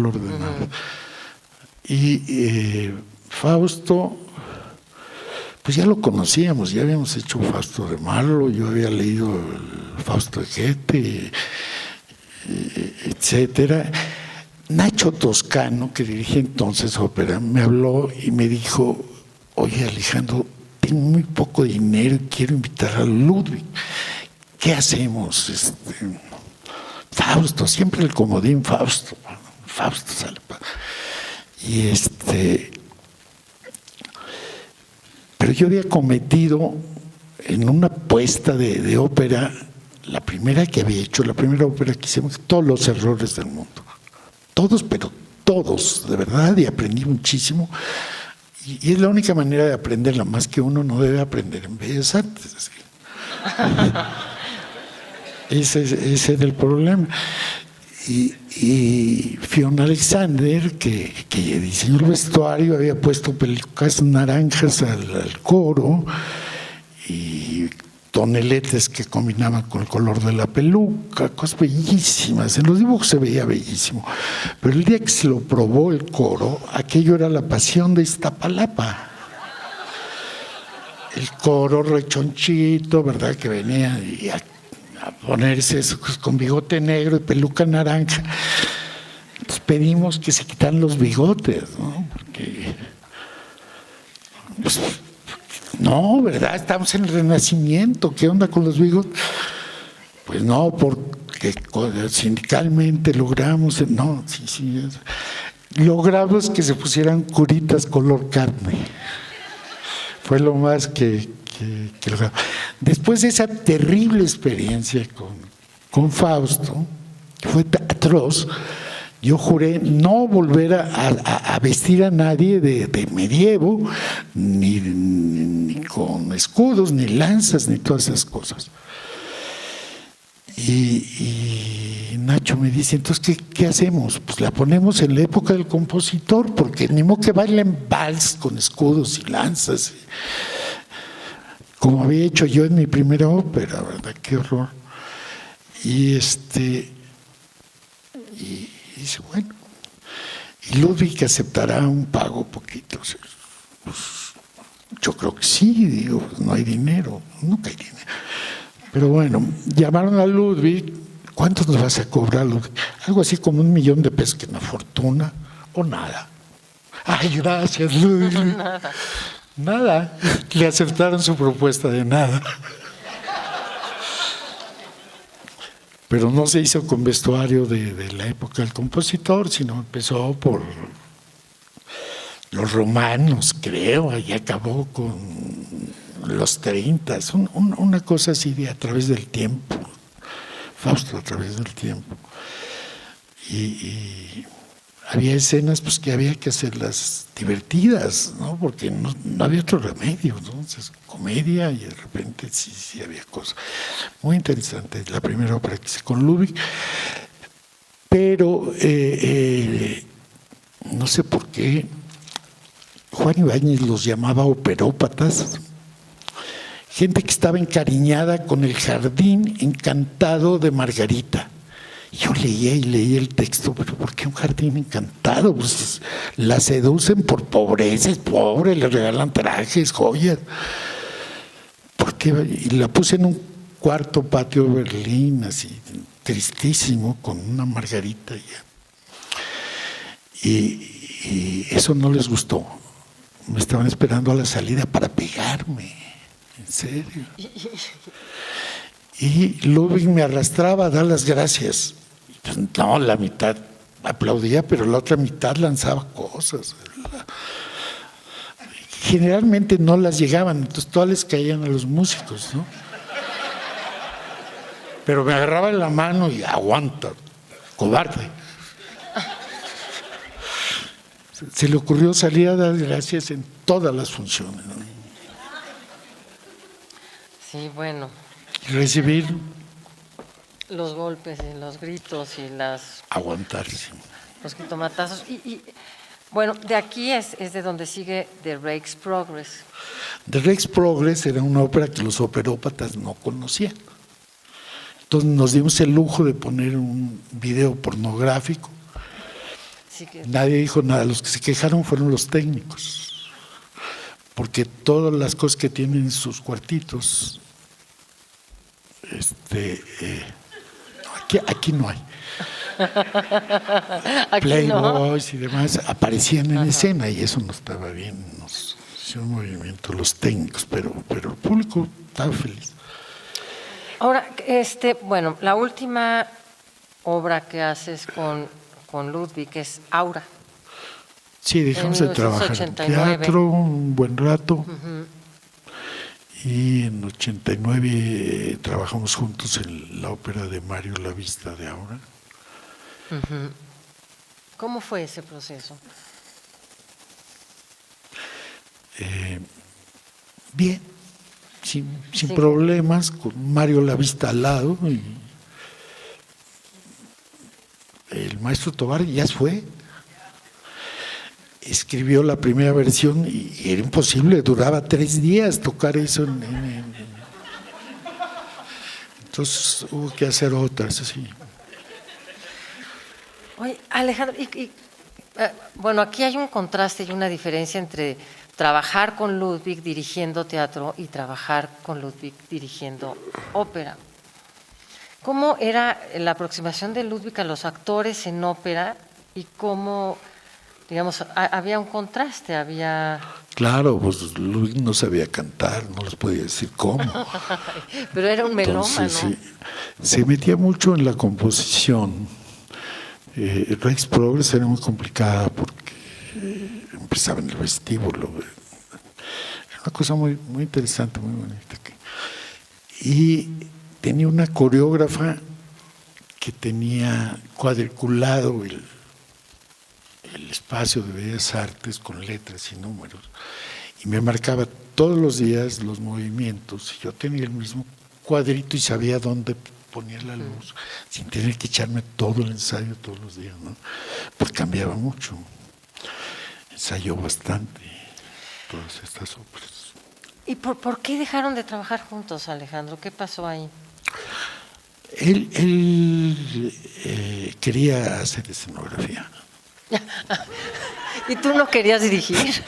A: ordenados. Uh-huh. Y Fausto, pues ya lo conocíamos, ya habíamos hecho Fausto de Marlowe, yo había leído el Fausto de Goethe, etcétera. Nacho Toscano, que dirige entonces ópera, me habló y me dijo, oye Alejandro, tengo muy poco dinero, quiero invitar a Ludwig. ¿Qué hacemos? Fausto, siempre el comodín Fausto sale. Y pero yo había cometido en una puesta de ópera, la primera que había hecho, la primera ópera que hicimos, todos los errores del mundo. Todos, pero todos, de verdad, y aprendí muchísimo. Y es la única manera de aprenderla, más que uno no debe aprender en Bellas Artes. Ese era el problema. Y Fiona Alexander, que diseñó el vestuario, había puesto pelucas naranjas al coro y toneletes que combinaban con el color de la peluca, cosas bellísimas. En los dibujos se veía bellísimo. Pero el día que se lo probó el coro, aquello era la Pasión de Iztapalapa. El coro rechonchito, ¿verdad? Que venía a ponerse eso, con bigote negro y peluca naranja. Entonces pedimos que se quitaran los bigotes, ¿no? Porque, pues, no, ¿verdad? Estamos en el Renacimiento, ¿qué onda con los bigotes? Pues no, porque sindicalmente logramos, no, sí, logramos que se pusieran curitas color carne. Fue lo más que logramos. Después de esa terrible experiencia con Fausto, que fue atroz, yo juré no volver a vestir a nadie de medievo, ni con escudos, ni lanzas, ni todas esas cosas. Y Nacho me dice, entonces, ¿qué hacemos? Pues la ponemos en la época del compositor, porque ni modo que bailen vals con escudos y lanzas, como había hecho yo en mi primera ópera, ¿verdad? Qué horror. Y dice, bueno, y Ludwig aceptará un pago poquito. Pues, yo creo que sí, digo, no hay dinero, nunca hay dinero. Pero bueno, llamaron a Ludwig, ¿cuánto nos vas a cobrar, Ludwig? Algo así como $1,000,000 de pesos, que una fortuna, o nada. Ay, gracias, Ludwig. Nada. Le aceptaron su propuesta de nada. Pero no se hizo con vestuario de la época del compositor, sino empezó por los romanos, creo, y acabó con los 30, una cosa así de a través del tiempo. Fausto a través del tiempo. Y había escenas pues que había que hacerlas divertidas, ¿no? Porque no había otro remedio, ¿no? Entonces, comedia y de repente sí había cosas. Muy interesante, la primera ópera que hice con Ludwig. Pero no sé por qué Juan Ibáñez los llamaba operópatas. Gente que estaba encariñada con el jardín encantado de Margarita. Yo leía y leía el texto, pero ¿por qué un jardín encantado? Pues la seducen por pobreza, es pobre, le regalan trajes, joyas. ¿Por qué? Y la puse en un cuarto patio de Berlín, así, tristísimo, con una Margarita. Y eso no les gustó. Me estaban esperando a la salida para pegarme, en serio. Y Ludwig me arrastraba a dar las gracias. Pues no, la mitad aplaudía, pero la otra mitad lanzaba cosas. Generalmente no las llegaban, entonces todas les caían a los músicos, ¿no? Pero me agarraba en la mano y aguanta, cobarde. Se le ocurrió salir a dar gracias en todas las funciones, ¿no?
B: Sí, bueno.
A: Y recibir.
B: Los golpes y los gritos y
A: aguantarse.
B: Los jitomatazos. Y bueno, de aquí es de donde sigue The Rake's Progress.
A: The Rake's Progress era una ópera que los operópatas no conocían. Entonces nos dimos el lujo de poner un video pornográfico. Sí que... Nadie dijo nada. Los que se quejaron fueron los técnicos. Porque todas las cosas que tienen en sus cuartitos, aquí no hay. Playboys y demás aparecían en escena y eso no estaba bien. Nos hicieron un movimiento los técnicos, pero el público estaba feliz.
B: Ahora, bueno, la última obra que haces con Ludwig es Aura.
A: Sí, dejamos de trabajar en teatro un buen rato. Y en 89 trabajamos juntos en la ópera de Mario La Vista de Aura.
B: ¿Cómo fue ese proceso?
A: Bien, sin problemas, con Mario La Vista al lado. Y el maestro Tovar ya fue. Escribió la primera versión y era imposible, duraba 3 días tocar eso. Entonces hubo que hacer otras así.
B: Oye, Alejandro, bueno, aquí hay un contraste y una diferencia entre trabajar con Ludwig dirigiendo teatro y trabajar con Ludwig dirigiendo ópera. ¿Cómo era la aproximación de Ludwig a los actores en ópera y cómo, digamos, había un contraste, había...
A: Claro, pues Ludwig no sabía cantar, no les podía decir cómo.
B: Pero era un melómano.
A: Entonces, sí, se metía mucho en la composición. Rake's Progress era muy complicada porque empezaba en el vestíbulo. Era una cosa muy, muy interesante, muy bonita. Y tenía una coreógrafa que tenía cuadriculado el espacio de Bellas Artes con letras y números, y me marcaba todos los días los movimientos, y yo tenía el mismo cuadrito y sabía dónde poner la luz, sin tener que echarme todo el ensayo todos los días, ¿no? Porque cambiaba mucho. Ensayó bastante todas estas óperas.
B: ¿Y por qué dejaron de trabajar juntos, Alejandro? ¿Qué pasó ahí?
A: Él quería hacer escenografía.
B: ¿Y tú no querías dirigir?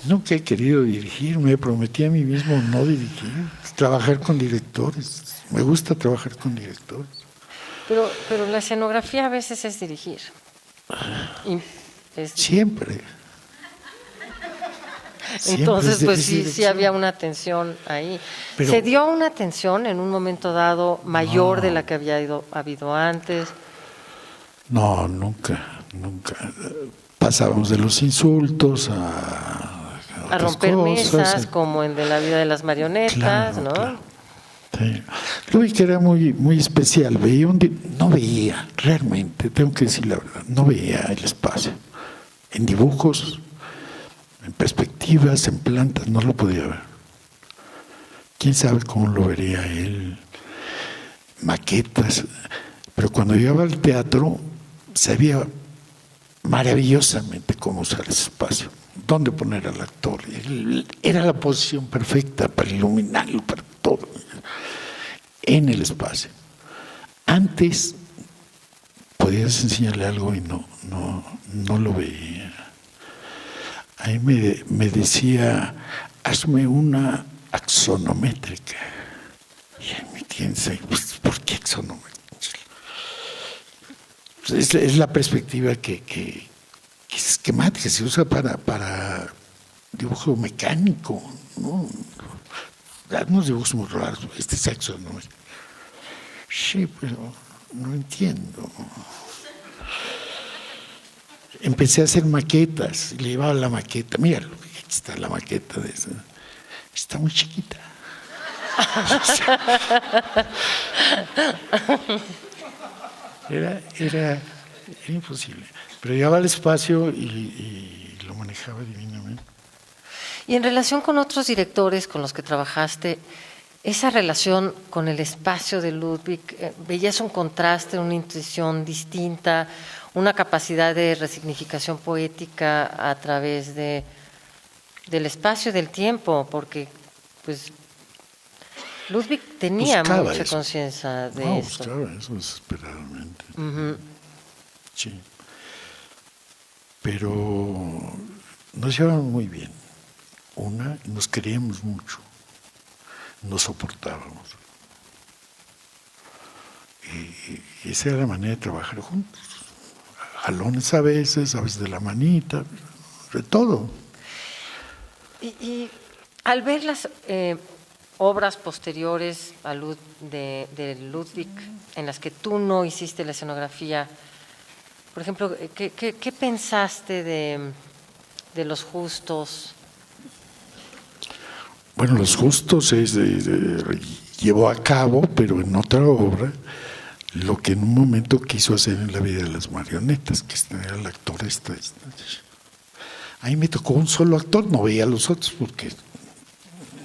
A: Nunca he querido dirigir, me prometí a mí mismo no dirigir, trabajar con directores. Me gusta trabajar con directores.
B: Pero la escenografía a veces es dirigir.
A: Siempre.
B: Entonces, pues sí había una tensión ahí. Pero, ¿se dio una tensión en un momento dado mayor de la que había habido antes?
A: No, nunca. Pasábamos de los insultos a
B: romper
A: cosas,
B: mesas, como en De la vida de las marionetas,
A: claro,
B: ¿no?
A: Claro. Sí. Ludwig era muy, muy especial. No veía, realmente, tengo que decir la verdad, no veía el espacio. En dibujos, en perspectivas, en plantas, no lo podía ver. ¿Quién sabe cómo lo vería él? Maquetas. Pero cuando llegaba al teatro, sabía maravillosamente cómo usar ese espacio, dónde poner al actor. Era la posición perfecta para iluminarlo, para todo, en el espacio. Antes podías enseñarle algo y no lo veía. Ahí me decía, hazme una axonométrica. Y él me piensa, pues, ¿por qué axonométrica? Es la perspectiva que es esquemática, se usa para dibujo mecánico, ¿no? Unos dibujos muy raros, este sexo, ¿no? Sí, pero no entiendo. Empecé a hacer maquetas, y le llevaba la maqueta, míralo, aquí está la maqueta de esa. Está muy chiquita. Era imposible. Pero llegaba al espacio y lo manejaba divinamente.
B: Y en relación con otros directores con los que trabajaste, esa relación con el espacio de Ludwig, ¿veías un contraste, una intuición distinta, una capacidad de resignificación poética a través del espacio y del tiempo? Porque, pues, Ludwig tenía mucha conciencia de esto.
A: Buscaba eso desesperadamente.
B: Uh-huh.
A: Sí. Pero nos llevábamos muy bien. Nos queríamos mucho. Nos soportábamos. Y esa era la manera de trabajar juntos. Jalones a veces de la manita, de todo.
B: Y al ver las obras posteriores a de Ludwig, en las que tú no hiciste la escenografía, por ejemplo, ¿qué pensaste de Los Justos?
A: Bueno, Los Justos llevó a cabo, pero en otra obra, lo que en un momento quiso hacer en la vida de las marionetas, que era el actor Ahí me tocó un solo actor, no veía a los otros porque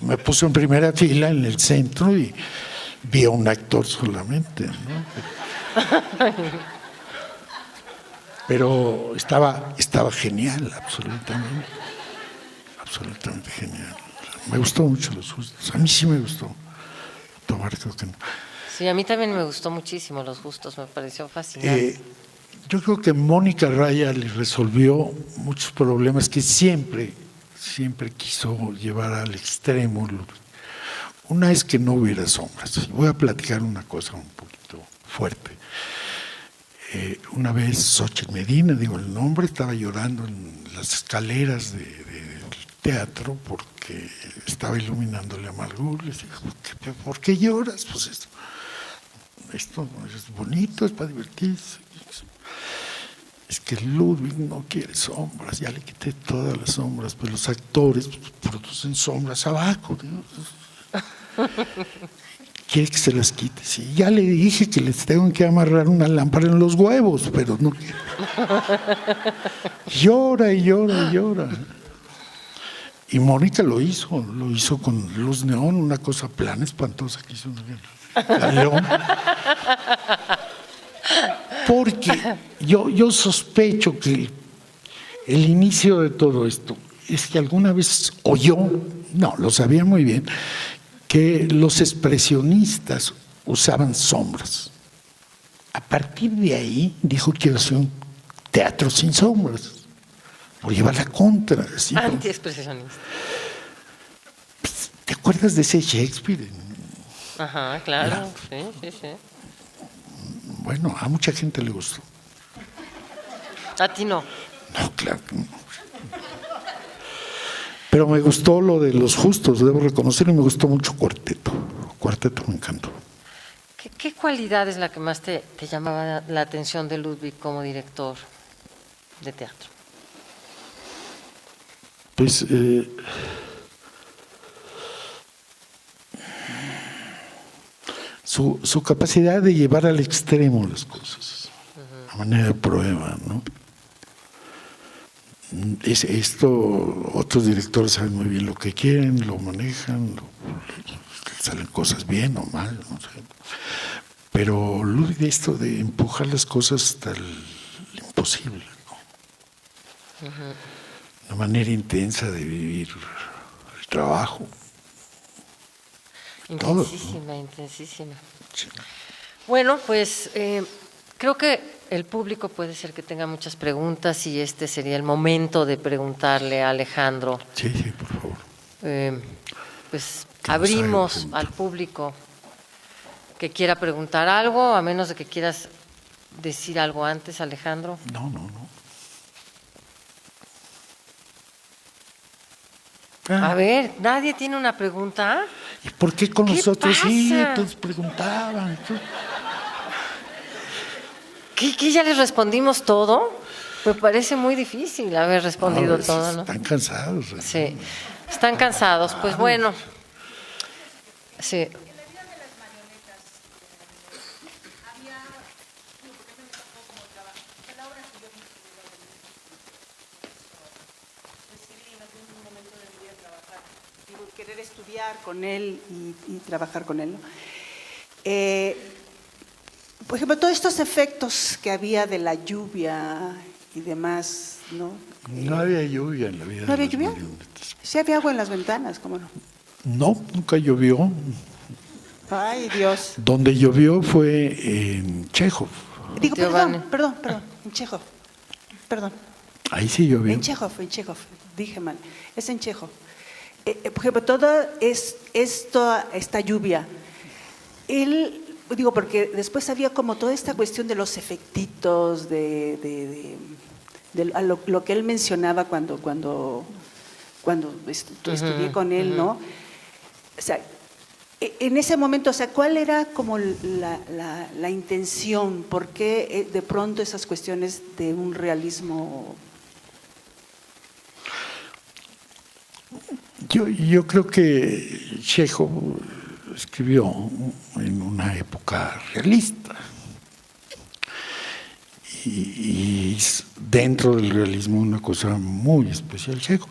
A: me puso en primera fila en el centro y vi a un actor solamente, ¿no? Pero estaba genial, absolutamente genial. Me gustó mucho Los Justos, a mí sí me gustó. Tomar, creo que no.
B: Sí, a mí también me gustó muchísimo Los Justos, me pareció fascinante.
A: Yo creo que Mónica Raya le resolvió muchos problemas que siempre quiso llevar al extremo. Una es que no hubiera sombras. Voy a platicar una cosa un poquito fuerte. Una vez Xochitl Medina, digo el nombre, estaba llorando en las escaleras del teatro porque estaba iluminándole a Margot. Le dije, ¿por qué lloras? Pues esto es bonito, es para divertirse. Es que Ludwig no quiere sombras, ya le quité todas las sombras, pero los actores producen sombras abajo. Quiere que se las quite. Sí, ya le dije que les tengo que amarrar una lámpara en los huevos, pero no quiere. Llora y llora y llora. Y Mónica lo hizo con luz neón, una cosa plana, espantosa que hizo la León. Porque yo sospecho que el inicio de todo esto es que alguna vez oyó, no, lo sabía muy bien, que los expresionistas usaban sombras. A partir de ahí dijo que quiero hacer un teatro sin sombras, por llevar la contra. ¿Sí?
B: Antiexpresionista.
A: ¿Te acuerdas de ese Shakespeare?
B: Ajá, claro, sí.
A: Bueno, a mucha gente le gustó.
B: ¿A ti no?
A: No, claro que no. Pero me gustó lo de Los Justos, debo reconocerlo, y me gustó mucho Cuarteto. Cuarteto me encantó.
B: ¿Qué cualidad es la que más te llamaba la atención de Ludwig como director de teatro?
A: Pues su capacidad de llevar al extremo las cosas, a manera de prueba, ¿no? Esto, otros directores saben muy bien lo que quieren, lo manejan, salen cosas bien o mal, no sé. Pero Ludwig, esto de empujar las cosas hasta el imposible, ¿no? Una manera intensa de vivir el trabajo. Todo,
B: Intensísima,
A: ¿no?
B: intensísima.
A: Sí.
B: Bueno, pues creo que el público puede ser que tenga muchas preguntas y este sería el momento de preguntarle a Alejandro.
A: Sí, sí, por favor.
B: Pues
A: Que nos haga
B: abrimos
A: pregunta.
B: al público que quiera preguntar algo, a menos de que quieras decir algo antes, Alejandro.
A: No, no, no.
B: A ver, ¿nadie tiene una pregunta?
A: ¿Y por qué con
B: ¿Qué
A: nosotros sí?
B: pasa?
A: Todos preguntaban.
B: ¿Qué ya les respondimos todo? Me parece muy difícil haber respondido todo, ¿no?
A: Están cansados.
B: Sí, están cansados. Pues bueno, sí.
C: Querer estudiar con él y trabajar con él, ¿no? Por ejemplo, todos estos efectos que había de la lluvia y demás, ¿no?
A: No había lluvia en la vida.
C: ¿No había
A: de las
C: lluvia?
A: marionetas.
C: Sí había agua en las ventanas, ¿cómo no?
A: No, nunca llovió.
C: Ay, Dios.
A: Donde llovió fue en Chekhov.
C: Digo,
B: Giovanni.
C: perdón, en Chekhov. Perdón,
A: Ahí sí llovió.
C: en Chekhov, dije mal. Es en Chekhov. Por ejemplo, toda esta lluvia, digo, porque después había como toda esta cuestión de los efectitos, a lo que él mencionaba cuando estudié con él, ¿no? O sea, en ese momento, o sea, ¿cuál era como la intención? ¿Por qué de pronto esas cuestiones de un realismo?
A: Yo creo que Chekhov escribió en una época realista. Y dentro del realismo una cosa muy especial, Chekhov.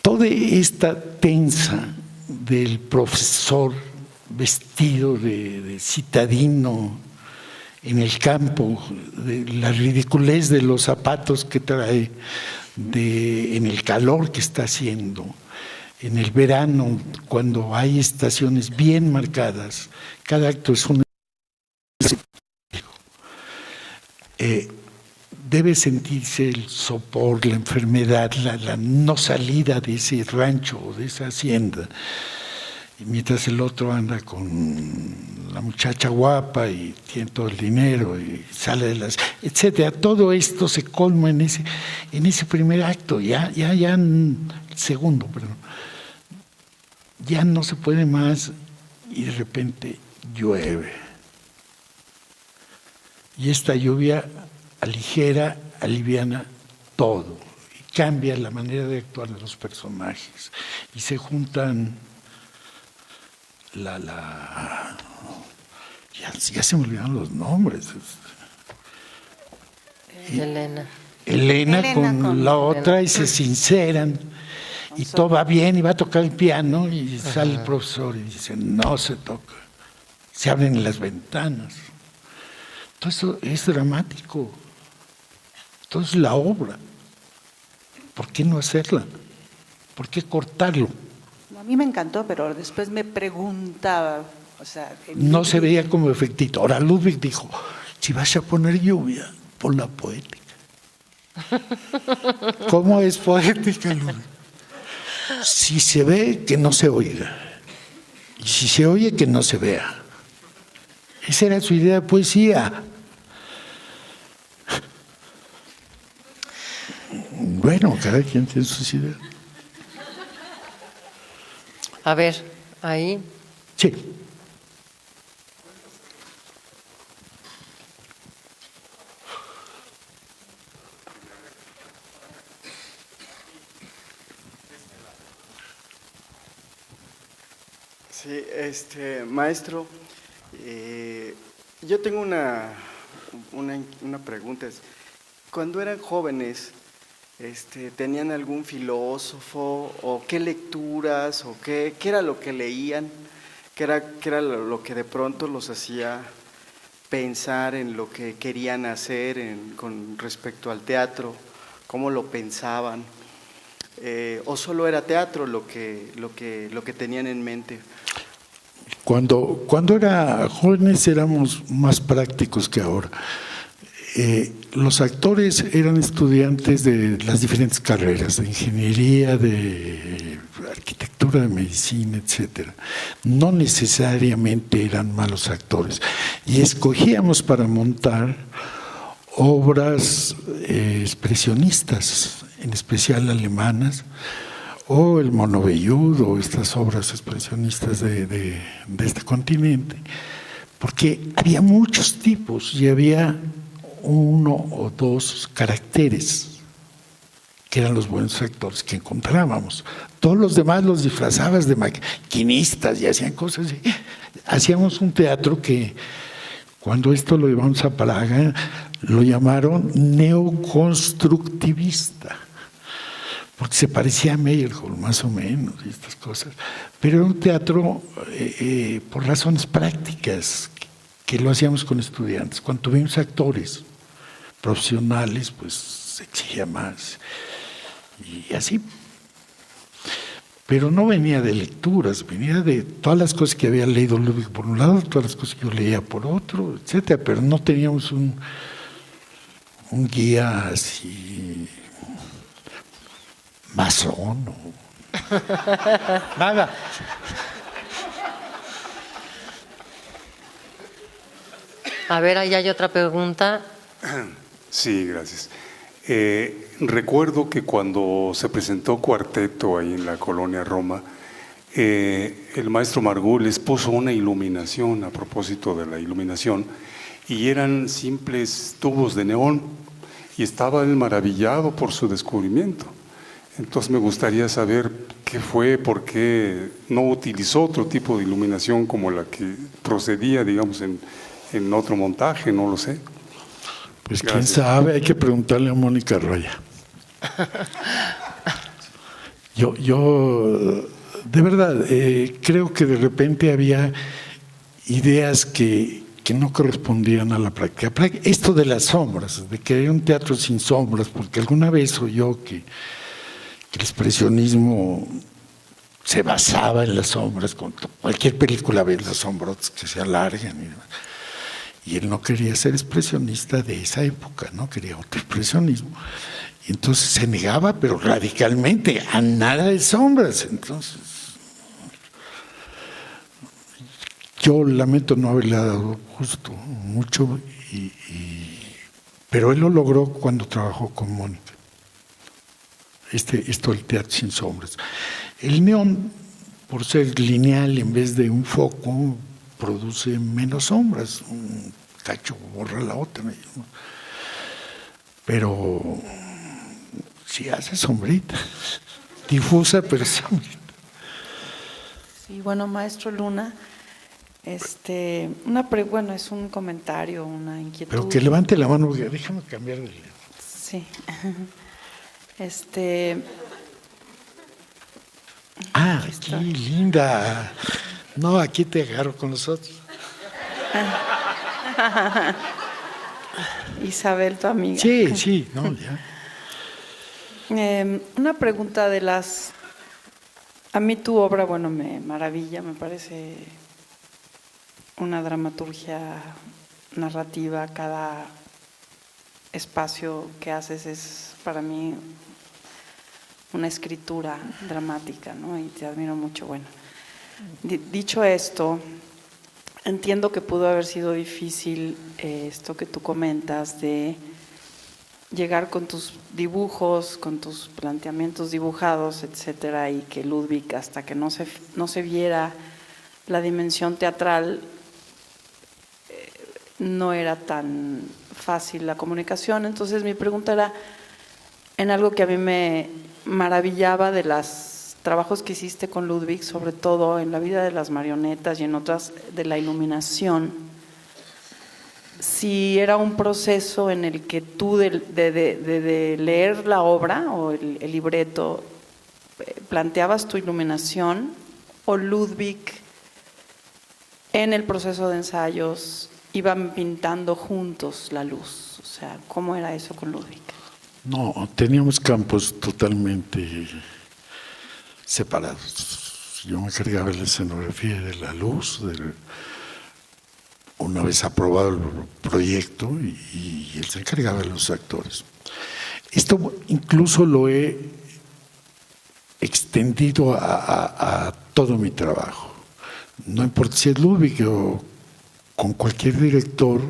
A: Toda esta tensa del profesor vestido de citadino en el campo, de la ridiculez de los zapatos que trae, en el calor que está haciendo, en el verano, cuando hay estaciones bien marcadas, cada acto es un... debe sentirse el sopor, la enfermedad, la no salida de ese rancho o de esa hacienda. Y mientras el otro anda con la muchacha guapa y tiene todo el dinero y sale de las... etcétera. Todo esto se colma en ese primer acto, ya en el segundo, perdón. Ya no se puede más y de repente llueve. Y esta lluvia aligera, aliviana todo y cambia la manera de actuar de los personajes y se juntan ya se me olvidaron los nombres. Elena con la otra y se sinceran y todo va bien y va a tocar el piano y sale el profesor y dice no se toca, se abren las ventanas. Todo eso es dramático. Todo es la obra. ¿Por qué no hacerla? ¿Por qué cortarlo?
C: A mí me encantó, pero después me preguntaba, o sea...
A: No se veía como efectito. Ahora Ludwig dijo, si vas a poner lluvia, ponla poética. ¿Cómo es poética, Ludwig? Si se ve, que no se oiga. Y si se oye, que no se vea. Esa era su idea de poesía. Bueno, cada quien tiene sus ideas.
B: A ver, ahí.
A: Sí.
D: Sí, Maestro, yo tengo una pregunta. Cuando eran jóvenes, ¿tenían algún filósofo o qué lecturas o qué era lo que leían? ¿Qué era lo que de pronto los hacía pensar en lo que querían hacer con respecto al teatro? ¿Cómo lo pensaban? ¿O solo era teatro lo que tenían en mente?
A: Cuando era jóvenes éramos más prácticos que ahora. Los actores eran estudiantes de las diferentes carreras, de ingeniería, de arquitectura, de medicina, etcétera. No necesariamente eran malos actores. Y escogíamos para montar obras expresionistas, en especial alemanas, o el Mono Velludo, o estas obras expresionistas de este continente, porque había muchos tipos y había uno o dos caracteres que eran los buenos actores que encontrábamos. Todos los demás los disfrazabas de maquinistas y hacían cosas así. Hacíamos un teatro que, cuando esto lo llevamos a Praga, lo llamaron neoconstructivista, porque se parecía a Meyerhold, más o menos, y estas cosas. Pero era un teatro por razones prácticas, que lo hacíamos con estudiantes. Cuando tuvimos actores profesionales, pues se exigía más, y así. Pero no venía de lecturas, venía de todas las cosas que había leído Ludwig por un lado, todas las cosas que yo leía por otro, etcétera. Pero no teníamos un guía así masón o nada.
B: A ver, ahí hay otra pregunta.
E: Sí, gracias. Recuerdo que cuando se presentó Cuarteto ahí en la colonia Roma, el maestro Margules puso una iluminación a propósito de la iluminación, y eran simples tubos de neón, y estaba él maravillado por su descubrimiento. Entonces me gustaría saber qué fue, por qué no utilizó otro tipo de iluminación como la que procedía, digamos, en otro montaje, no lo sé.
A: Pues
E: Gracias.
A: quién sabe, hay que preguntarle a Mónica Roya. Yo de verdad, creo que de repente había ideas que no correspondían a la práctica. Esto de las sombras, de que era un teatro sin sombras, porque alguna vez oyó que el expresionismo se basaba en las sombras. Con cualquier película ves las sombras que se alargan y demás. Y él no quería ser expresionista de esa época, no quería otro expresionismo. Y entonces se negaba, pero radicalmente, a nada de sombras. Entonces, yo lamento no haberle dado justo mucho, pero él lo logró cuando trabajó con Mónica. Esto del teatro sin sombras. El neón, por ser lineal en vez de un foco, produce menos sombras. Un cacho borra la otra. Pero sí hace sombrita. Difusa, pero sombrita.
F: Sí, bueno, maestro Luna, bueno, es un comentario, una inquietud.
A: Pero que levante la mano, porque déjame cambiar de lado.
F: Sí.
A: Qué linda. No, aquí te agarro con nosotros.
F: Isabel, tu amiga.
A: Sí, no, ya.
F: Una pregunta de las... A mí tu obra, bueno, me maravilla, me parece una dramaturgia narrativa. Cada espacio que haces es para mí una escritura dramática, ¿no? Y te admiro mucho. Bueno, dicho esto, entiendo que pudo haber sido difícil esto que tú comentas de llegar con tus dibujos, con tus planteamientos dibujados, etcétera, y que Ludwig, hasta que no se viera la dimensión teatral, no era tan fácil la comunicación. Entonces mi pregunta era en algo que a mí me maravillaba de las trabajos que hiciste con Ludwig, sobre todo en La vida de las marionetas y en otras de la iluminación, si era un proceso en el que tú de leer la obra o el libreto planteabas tu iluminación, o Ludwig en el proceso de ensayos iban pintando juntos la luz. O sea, ¿cómo era eso con Ludwig?
A: No, teníamos campos totalmente separados. Yo me encargaba de la escenografía y de la luz, una vez aprobado el proyecto, y él se encargaba de los actores. Esto incluso lo he extendido a todo mi trabajo. No importa si es Ludwig o con cualquier director,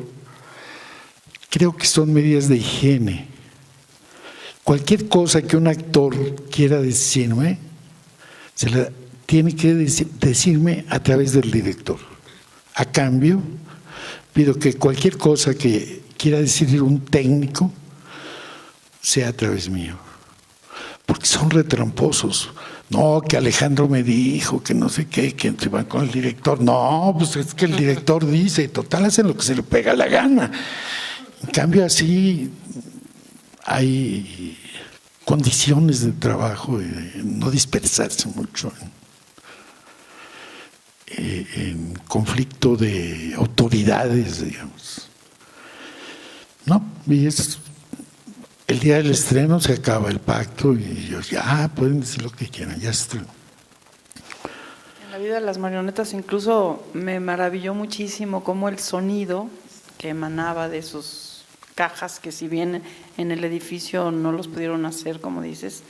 A: creo que son medidas de higiene. Cualquier cosa que un actor quiera decirme, se la tiene que decirme a través del director. A cambio, pido que cualquier cosa que quiera decir un técnico sea a través mío. Porque son retramposos. No, que Alejandro me dijo, que no sé qué, que se van con el director. No, pues es que el director dice, total, hacen lo que se le pega la gana. En cambio, así hay condiciones de trabajo, de no dispersarse mucho en conflicto de autoridades, digamos. No, y es el día del estreno, se acaba el pacto y ellos ya pueden decir lo que quieran, ya se estrenó.
F: En La vida de las marionetas incluso me maravilló muchísimo cómo el sonido que emanaba de sus cajas, que si bien en el edificio no los pudieron hacer, como dices,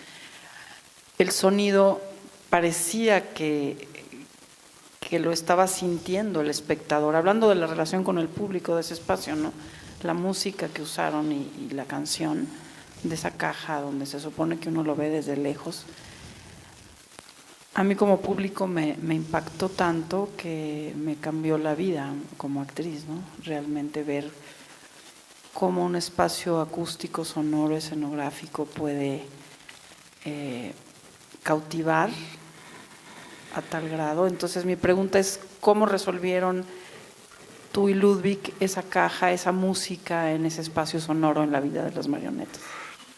F: el sonido parecía que lo estaba sintiendo el espectador, hablando de la relación con el público de ese espacio, ¿no? La música que usaron y la canción de esa caja donde se supone que uno lo ve desde lejos, a mí como público me impactó tanto que me cambió la vida como actriz, ¿no? Realmente ver cómo un espacio acústico, sonoro, escenográfico puede cautivar a tal grado. Entonces mi pregunta es, ¿cómo resolvieron tú y Ludwig esa caja, esa música en ese espacio sonoro en La vida de las marionetas?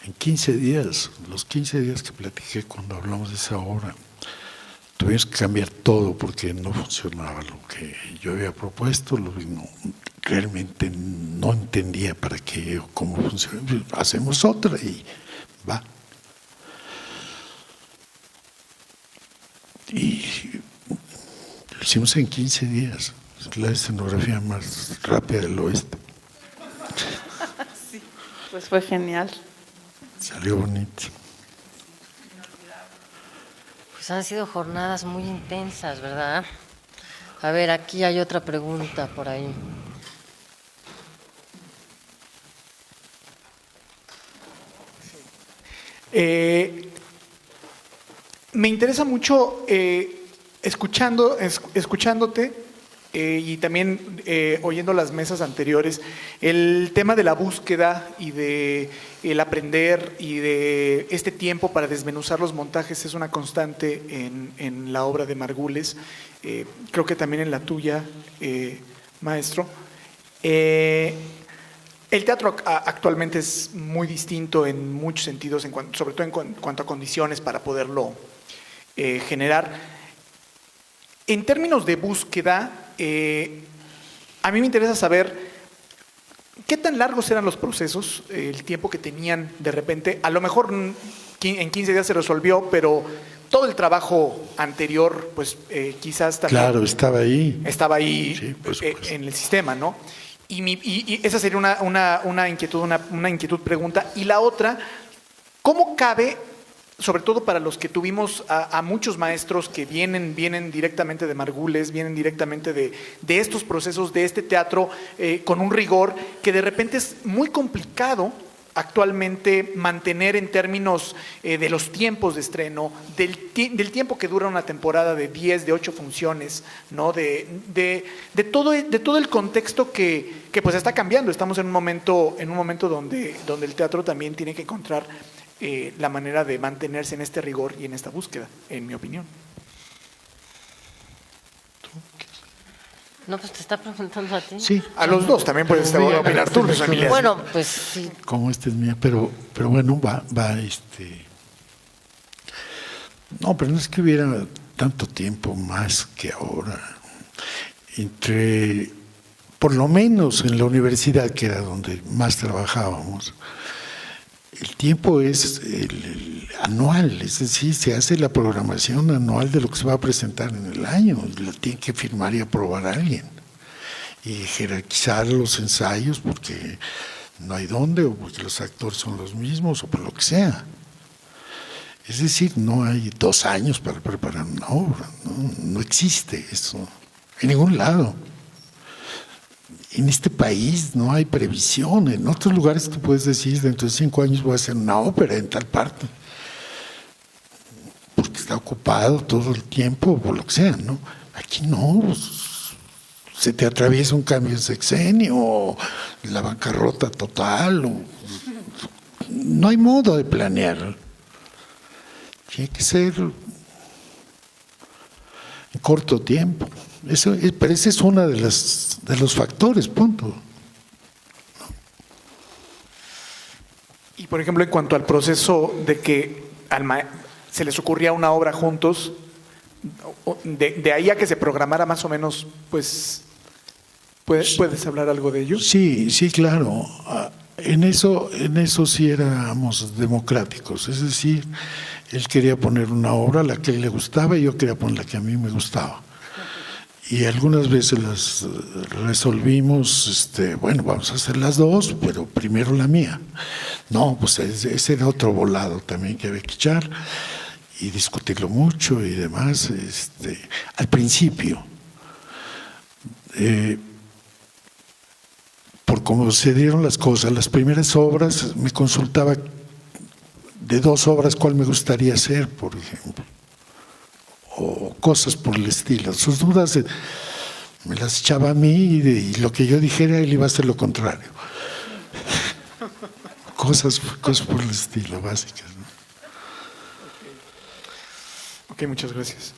A: En 15 días, los 15 días que platiqué cuando hablamos de esa obra, tuvimos que cambiar todo porque no funcionaba lo que yo había propuesto. Ludwig realmente no entendía para qué o cómo funciona. Hacemos otra y va. Y lo hicimos en 15 días. Es la escenografía más rápida del oeste.
F: Sí, pues fue genial.
A: Salió bonito.
B: Pues han sido jornadas muy intensas, ¿verdad? A ver, aquí hay otra pregunta por ahí.
G: Me interesa mucho escuchándote y también oyendo las mesas anteriores, el tema de la búsqueda y de el aprender y de este tiempo para desmenuzar los montajes es una constante en la obra de Margules, creo que también en la tuya, maestro. El teatro actualmente es muy distinto en muchos sentidos, sobre todo en cuanto a condiciones para poderlo generar. En términos de búsqueda, a mí me interesa saber qué tan largos eran los procesos, el tiempo que tenían de repente. A lo mejor en 15 días se resolvió, pero todo el trabajo anterior, pues quizás también…
A: Claro, estaba ahí.
G: Estaba ahí,
A: sí,
G: en el sistema, ¿no? Y esa sería una inquietud pregunta. Y la otra, ¿cómo cabe, sobre todo para los que tuvimos a muchos maestros que vienen directamente de Margules, vienen directamente de estos procesos, de este teatro, con un rigor que de repente es muy complicado actualmente mantener en términos de los tiempos de estreno, del tiempo que dura una temporada de 10, de 8 funciones, ¿no? de todo el contexto que pues está cambiando. Estamos en un momento donde el teatro también tiene que encontrar la manera de mantenerse en este rigor y en esta búsqueda, en mi opinión.
B: No, pues te está preguntando a ti.
A: Sí.
G: A los dos también puedes opinar tú, Luis Emilio.
B: Bueno, pues sí.
A: Como esta es mía, pero bueno, va. No, pero no es que hubiera tanto tiempo más que ahora. Por lo menos en la universidad, que era donde más trabajábamos, el tiempo es el anual, es decir, se hace la programación anual de lo que se va a presentar en el año, la tiene que firmar y aprobar alguien, y jerarquizar los ensayos porque no hay dónde, o porque los actores son los mismos, o por lo que sea. Es decir, no hay 2 años para preparar una obra, no existe eso, en ningún lado. En este país no hay previsión. En otros lugares tú puedes decir, dentro de 5 años voy a hacer una ópera en tal parte, porque está ocupado todo el tiempo, o por lo que sea, ¿no? Aquí no, se te atraviesa un cambio de sexenio, o la bancarrota total, no hay modo de planear. Tiene que ser en corto tiempo. Pero ese es uno de los factores, punto.
G: Y por ejemplo, en cuanto al proceso de que se les ocurría una obra juntos, de ahí a que se programara más o menos, pues, ¿puedes hablar algo de ello?
A: Sí, claro. En eso sí éramos democráticos. Es decir, él quería poner una obra, la que a él le gustaba, y yo quería poner la que a mí me gustaba. Y algunas veces las resolvimos, bueno, vamos a hacer las dos, pero primero la mía. No, pues ese era otro volado también que había que echar y discutirlo mucho y demás. Al principio, por cómo se dieron las cosas, las primeras obras me consultaba de 2 obras cuál me gustaría hacer, por ejemplo, o cosas por el estilo. Sus dudas me las echaba a mí y lo que yo dijera él iba a hacer lo contrario. Cosas por el estilo, básicas, ¿no?
G: Ok, muchas gracias.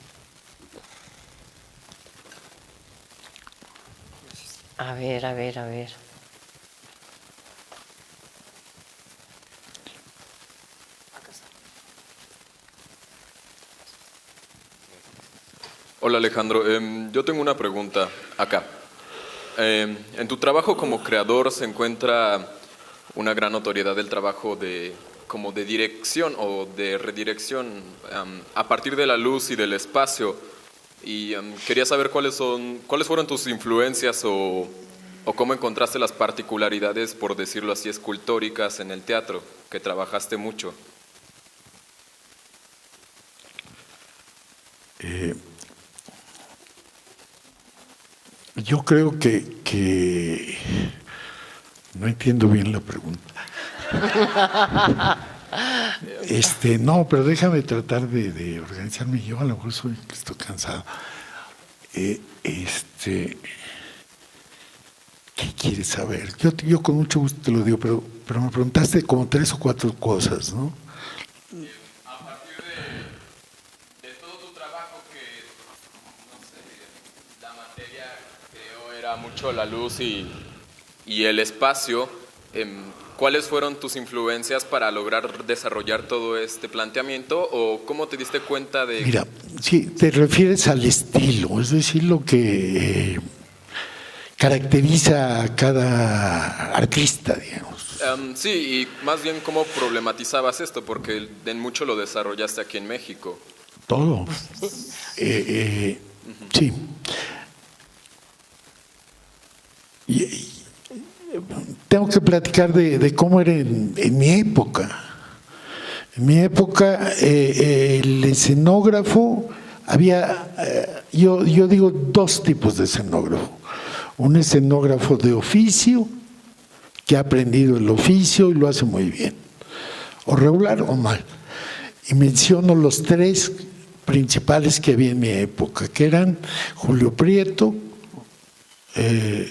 B: A ver.
H: Hola Alejandro, yo tengo una pregunta acá. En tu trabajo como creador se encuentra una gran notoriedad del trabajo como de dirección o de redirección a partir de la luz y del espacio. Y quería saber cuáles fueron tus influencias o cómo encontraste las particularidades, por decirlo así, escultóricas en el teatro, que trabajaste mucho.
A: Yo creo que no entiendo bien la pregunta. No, pero déjame tratar de organizarme. Yo a lo mejor estoy cansado. ¿Qué quieres saber? Yo con mucho gusto te lo digo, pero me preguntaste como 3 o 4 cosas, ¿no?
H: A partir de todo tu trabajo, que no sé, la materia creo era mucho la luz y el espacio, ¿cuáles fueron tus influencias para lograr desarrollar todo este planteamiento o cómo te diste cuenta de...?
A: Mira, sí, te refieres al estilo, es decir, lo que caracteriza a cada artista, digamos.
H: Sí, y más bien cómo problematizabas esto, porque en mucho lo desarrollaste aquí en México.
A: Todo. Sí. Tengo que platicar de cómo era en mi época. En mi época, el escenógrafo, había, yo digo 2 tipos de escenógrafo. Un escenógrafo de oficio, que ha aprendido el oficio y lo hace muy bien, o regular o mal. Y menciono los 3 principales que había en mi época, que eran Julio Prieto,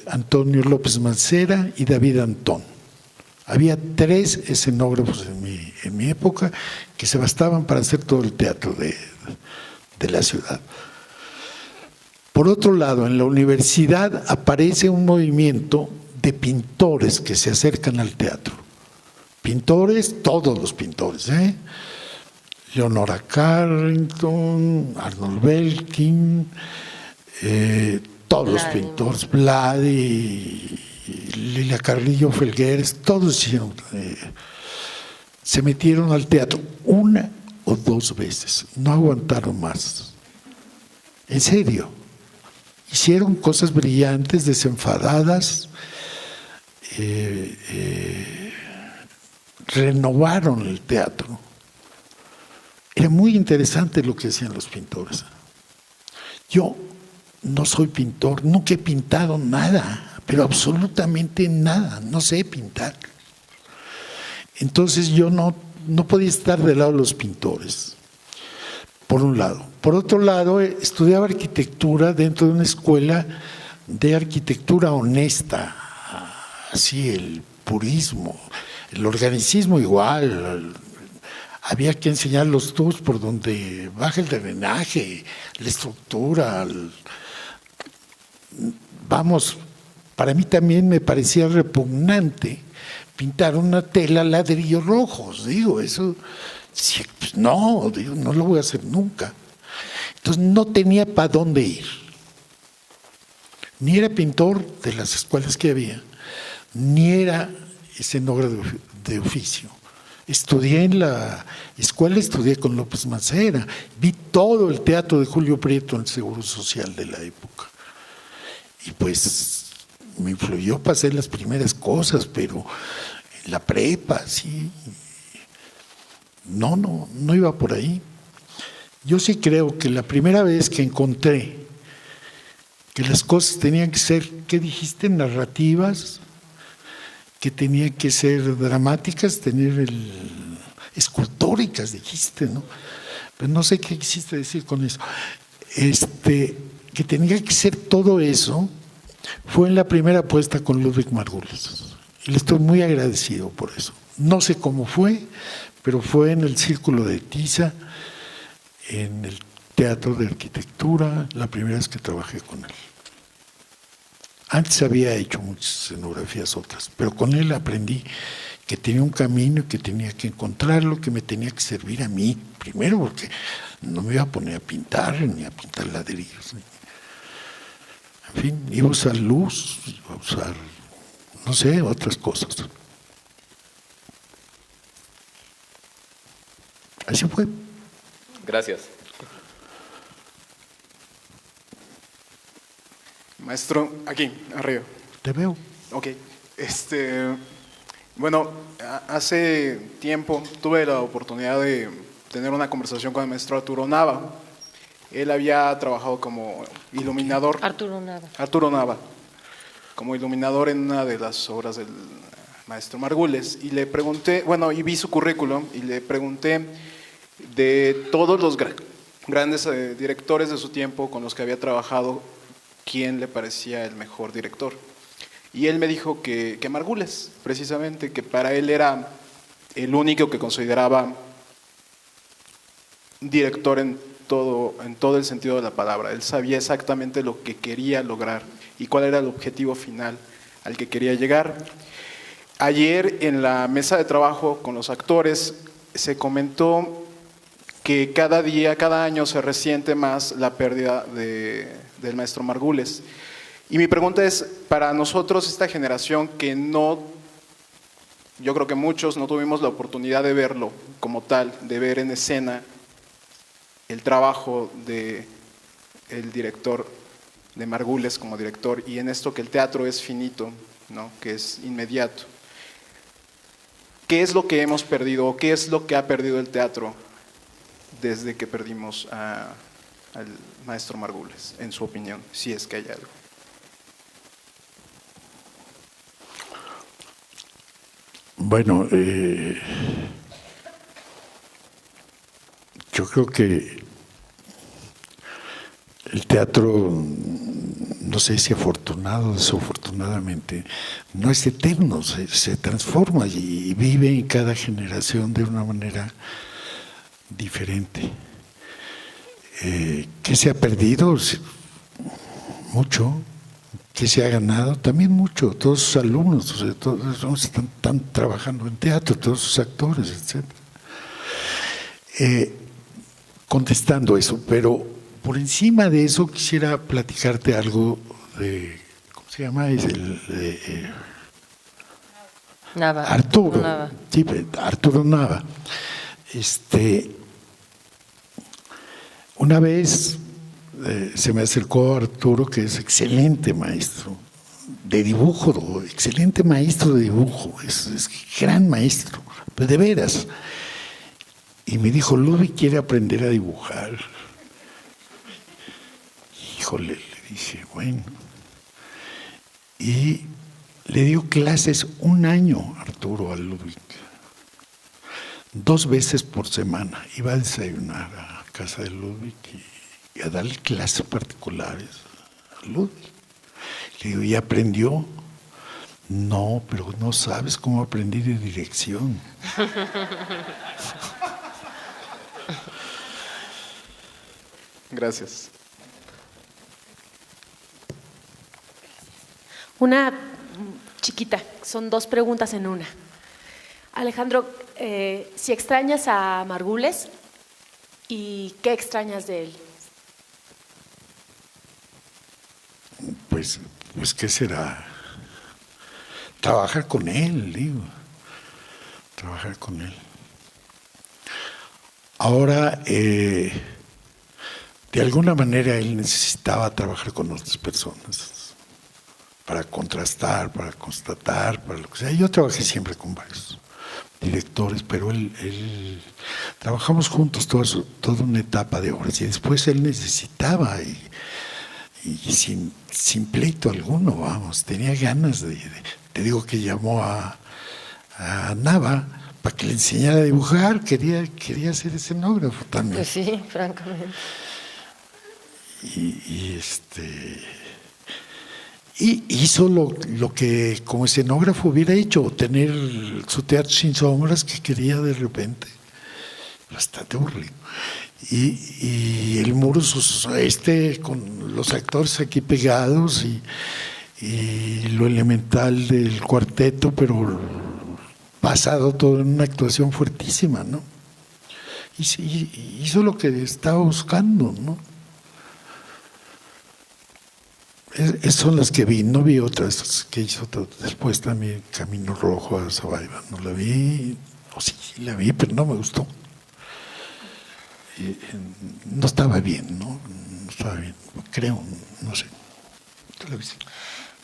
A: Antonio López Mancera y David Antón. Había 3 escenógrafos en mi época que se bastaban para hacer todo el teatro de la ciudad. Por otro lado, en la universidad aparece un movimiento de pintores que se acercan al teatro. Pintores, todos los pintores, Leonora Carrington, Arnold Belkin, todos los pintores, Vladi, Lilia Carrillo Felgueres, todos se metieron al teatro 1 o 2 veces, no aguantaron más. En serio, hicieron cosas brillantes, desenfadadas, renovaron el teatro. Era muy interesante lo que hacían los pintores. Yo no soy pintor, nunca he pintado nada, pero absolutamente nada, no sé pintar. Entonces yo no podía estar del lado de los pintores, por un lado. Por otro lado, estudiaba arquitectura dentro de una escuela de arquitectura honesta, así el purismo, el organicismo igual. Había que enseñar los tubos por donde baja el drenaje, la estructura. Vamos, para mí también me parecía repugnante pintar una tela ladrillos rojos. Digo, eso, sí, pues no lo voy a hacer nunca. Entonces no tenía para dónde ir. Ni era pintor de las escuelas que había, ni era escenógrafo de oficio. Estudié en la escuela, estudié con López Macera, vi todo el teatro de Julio Prieto en el Seguro Social de la época. Y pues me influyó para hacer las primeras cosas, pero en la prepa, sí. No iba por ahí. Yo sí creo que la primera vez que encontré que las cosas tenían que ser, ¿qué dijiste? Narrativas, que tenían que ser dramáticas, escultóricas, dijiste, ¿no? Pero no sé qué quisiste decir con eso. Que tenía que ser todo eso, fue en la primera apuesta con Ludwig Margules. Y le estoy muy agradecido por eso. No sé cómo fue, pero fue en el Círculo de Tiza, en el Teatro de Arquitectura, la primera vez que trabajé con él. Antes había hecho muchas escenografías otras, pero con él aprendí que tenía un camino, que tenía que encontrarlo, que me tenía que servir a mí, primero porque no me iba a poner a pintar, ni a pintar ladrillos. En fin, iba a usar luz, iba a usar, no sé, otras cosas. Así fue.
H: Gracias.
I: Maestro, aquí, arriba.
A: Te veo.
I: Ok. Bueno, hace tiempo tuve la oportunidad de tener una conversación con el maestro Arturo Nava. Él había trabajado como iluminador.
B: Arturo Nava.
I: Arturo Nava, como iluminador en una de las obras del maestro Margules. Y le pregunté, bueno, y vi su currículum, y le pregunté de todos los grandes directores de su tiempo con los que había trabajado, quién le parecía el mejor director. Y él me dijo que Margules, precisamente, que para él era el único que consideraba director en todo el sentido de la palabra. Él sabía exactamente lo que quería lograr y cuál era el objetivo final al que quería llegar. Ayer en la mesa de trabajo con los actores se comentó que cada día, cada año se resiente más la pérdida del maestro Margules. Y mi pregunta es, para nosotros, esta generación que no, yo creo que muchos no tuvimos la oportunidad de verlo como tal, de ver en escena el trabajo del director, de Margules como director, y en esto que el teatro es finito, ¿no? Que es inmediato. ¿Qué es lo que hemos perdido o qué es lo que ha perdido el teatro desde que perdimos al maestro Margules, en su opinión, si es que hay algo?
A: Bueno, yo creo que el teatro no sé si afortunado o desafortunadamente, no es eterno, se transforma y vive en cada generación de una manera diferente. ¿Qué se ha perdido? Mucho. ¿Qué se ha ganado? También mucho. Todos sus alumnos, o sea, todos están trabajando en teatro, todos sus actores, etc. Contestando eso, pero por encima de eso quisiera platicarte algo de, ¿cómo se llama?
B: Nava.
A: Arturo.
B: Nava.
A: Sí, Arturo Nava. Una vez se me acercó Arturo, que es excelente maestro de dibujo, excelente maestro de dibujo, es gran maestro, pero de veras. Y me dijo, Ludwig quiere aprender a dibujar. Híjole, le dije, bueno. Y le dio clases 1 año, Arturo, a Ludwig. 2 veces por semana. Iba a desayunar a casa de Ludwig y a darle clases particulares a Ludwig. Le digo, ¿y aprendió? No, pero no sabes cómo aprendí de dirección.
I: Gracias.
J: Una chiquita, son 2 preguntas en una. Alejandro, si extrañas a Margules, ¿y qué extrañas de él?
A: Pues ¿qué será? Trabajar con él, digo. Trabajar con él. Ahora, de alguna manera él necesitaba trabajar con otras personas para contrastar, para constatar, para lo que sea. Yo trabajé siempre con varios directores, pero él trabajamos juntos toda una etapa de obras y después él necesitaba y sin pleito alguno, vamos, tenía ganas te digo que llamó a Nava para que le enseñara a dibujar, quería ser escenógrafo también.
B: Pues sí, francamente.
A: Y hizo lo que como escenógrafo hubiera hecho, tener su teatro sin sombras que quería de repente. Bastante aburrido. Y el muro con los actores aquí pegados y lo elemental del cuarteto, pero basado todo en una actuación fuertísima, ¿no? Y hizo lo que estaba buscando, ¿no? Esas son las que vi, no vi otras que hizo después también. Camino Rojo a Zabaiba, no la vi, o sí la vi, pero no me gustó. No estaba bien, ¿no? No estaba bien, creo, no sé. ¿Tú la viste?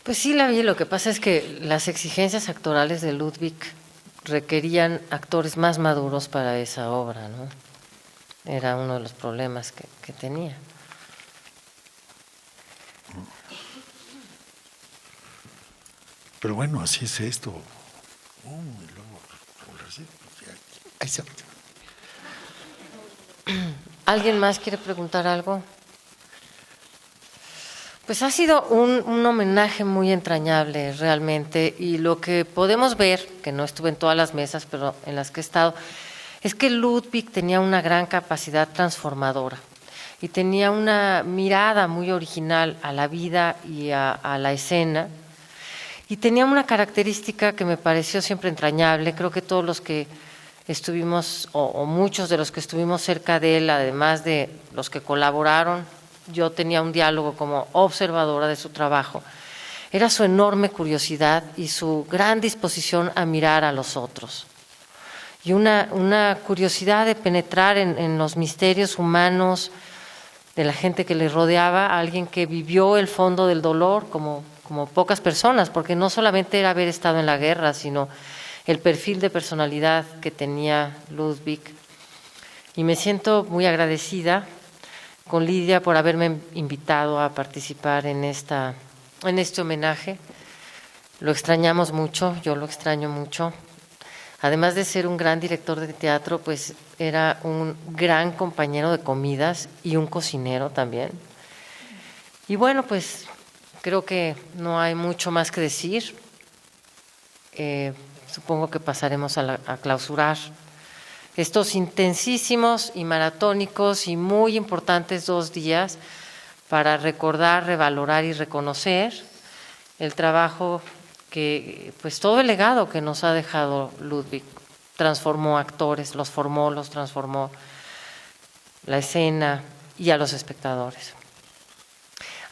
B: Pues sí la vi, lo que pasa es que las exigencias actorales de Ludwig requerían actores más maduros para esa obra, ¿no? Era uno de los problemas que tenía.
A: Pero bueno, así es esto.
B: ¿Alguien más quiere preguntar algo? Pues ha sido un homenaje muy entrañable realmente, y lo que podemos ver, que no estuve en todas las mesas, pero en las que he estado, es que Ludwig tenía una gran capacidad transformadora y tenía una mirada muy original a la vida y a la escena, y tenía una característica que me pareció siempre entrañable. Creo que todos los que estuvimos, o muchos de los que estuvimos cerca de él, además de los que colaboraron, yo tenía un diálogo como observadora de su trabajo, era su enorme curiosidad y su gran disposición a mirar a los otros. Y una curiosidad de penetrar en los misterios humanos de la gente que le rodeaba, alguien que vivió el fondo del dolor como pocas personas, porque no solamente era haber estado en la guerra, sino el perfil de personalidad que tenía Ludwig. Y me siento muy agradecida con Lidia por haberme invitado a participar en este homenaje. Lo extrañamos mucho, yo lo extraño mucho. Además de ser un gran director de teatro, pues era un gran compañero de comidas y un cocinero también. Y bueno, pues creo que no hay mucho más que decir. Supongo que pasaremos a clausurar estos intensísimos y maratónicos y muy importantes 2 días para recordar, revalorar y reconocer el trabajo que, pues todo el legado que nos ha dejado Ludwig. Transformó actores, los formó, los transformó, la escena y a los espectadores.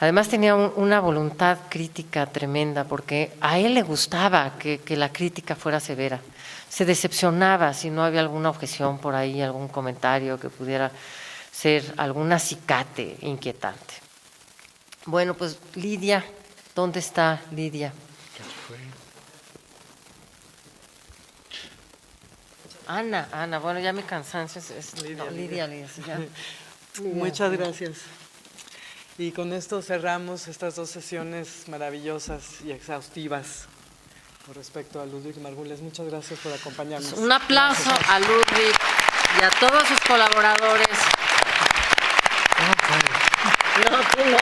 B: Además tenía una voluntad crítica tremenda, porque a él le gustaba que la crítica fuera severa. Se decepcionaba si no había alguna objeción por ahí, algún comentario que pudiera ser algún acicate inquietante. Bueno, pues Lidia, ¿dónde está Lidia? Ana, bueno, ya mi cansancio es Lidia. Ya.
K: Muchas gracias. Y con esto cerramos estas 2 sesiones maravillosas y exhaustivas con respecto a Ludwig Margules. Muchas gracias por acompañarnos.
B: Un aplauso a Ludwig y a todos sus colaboradores. No, tú no.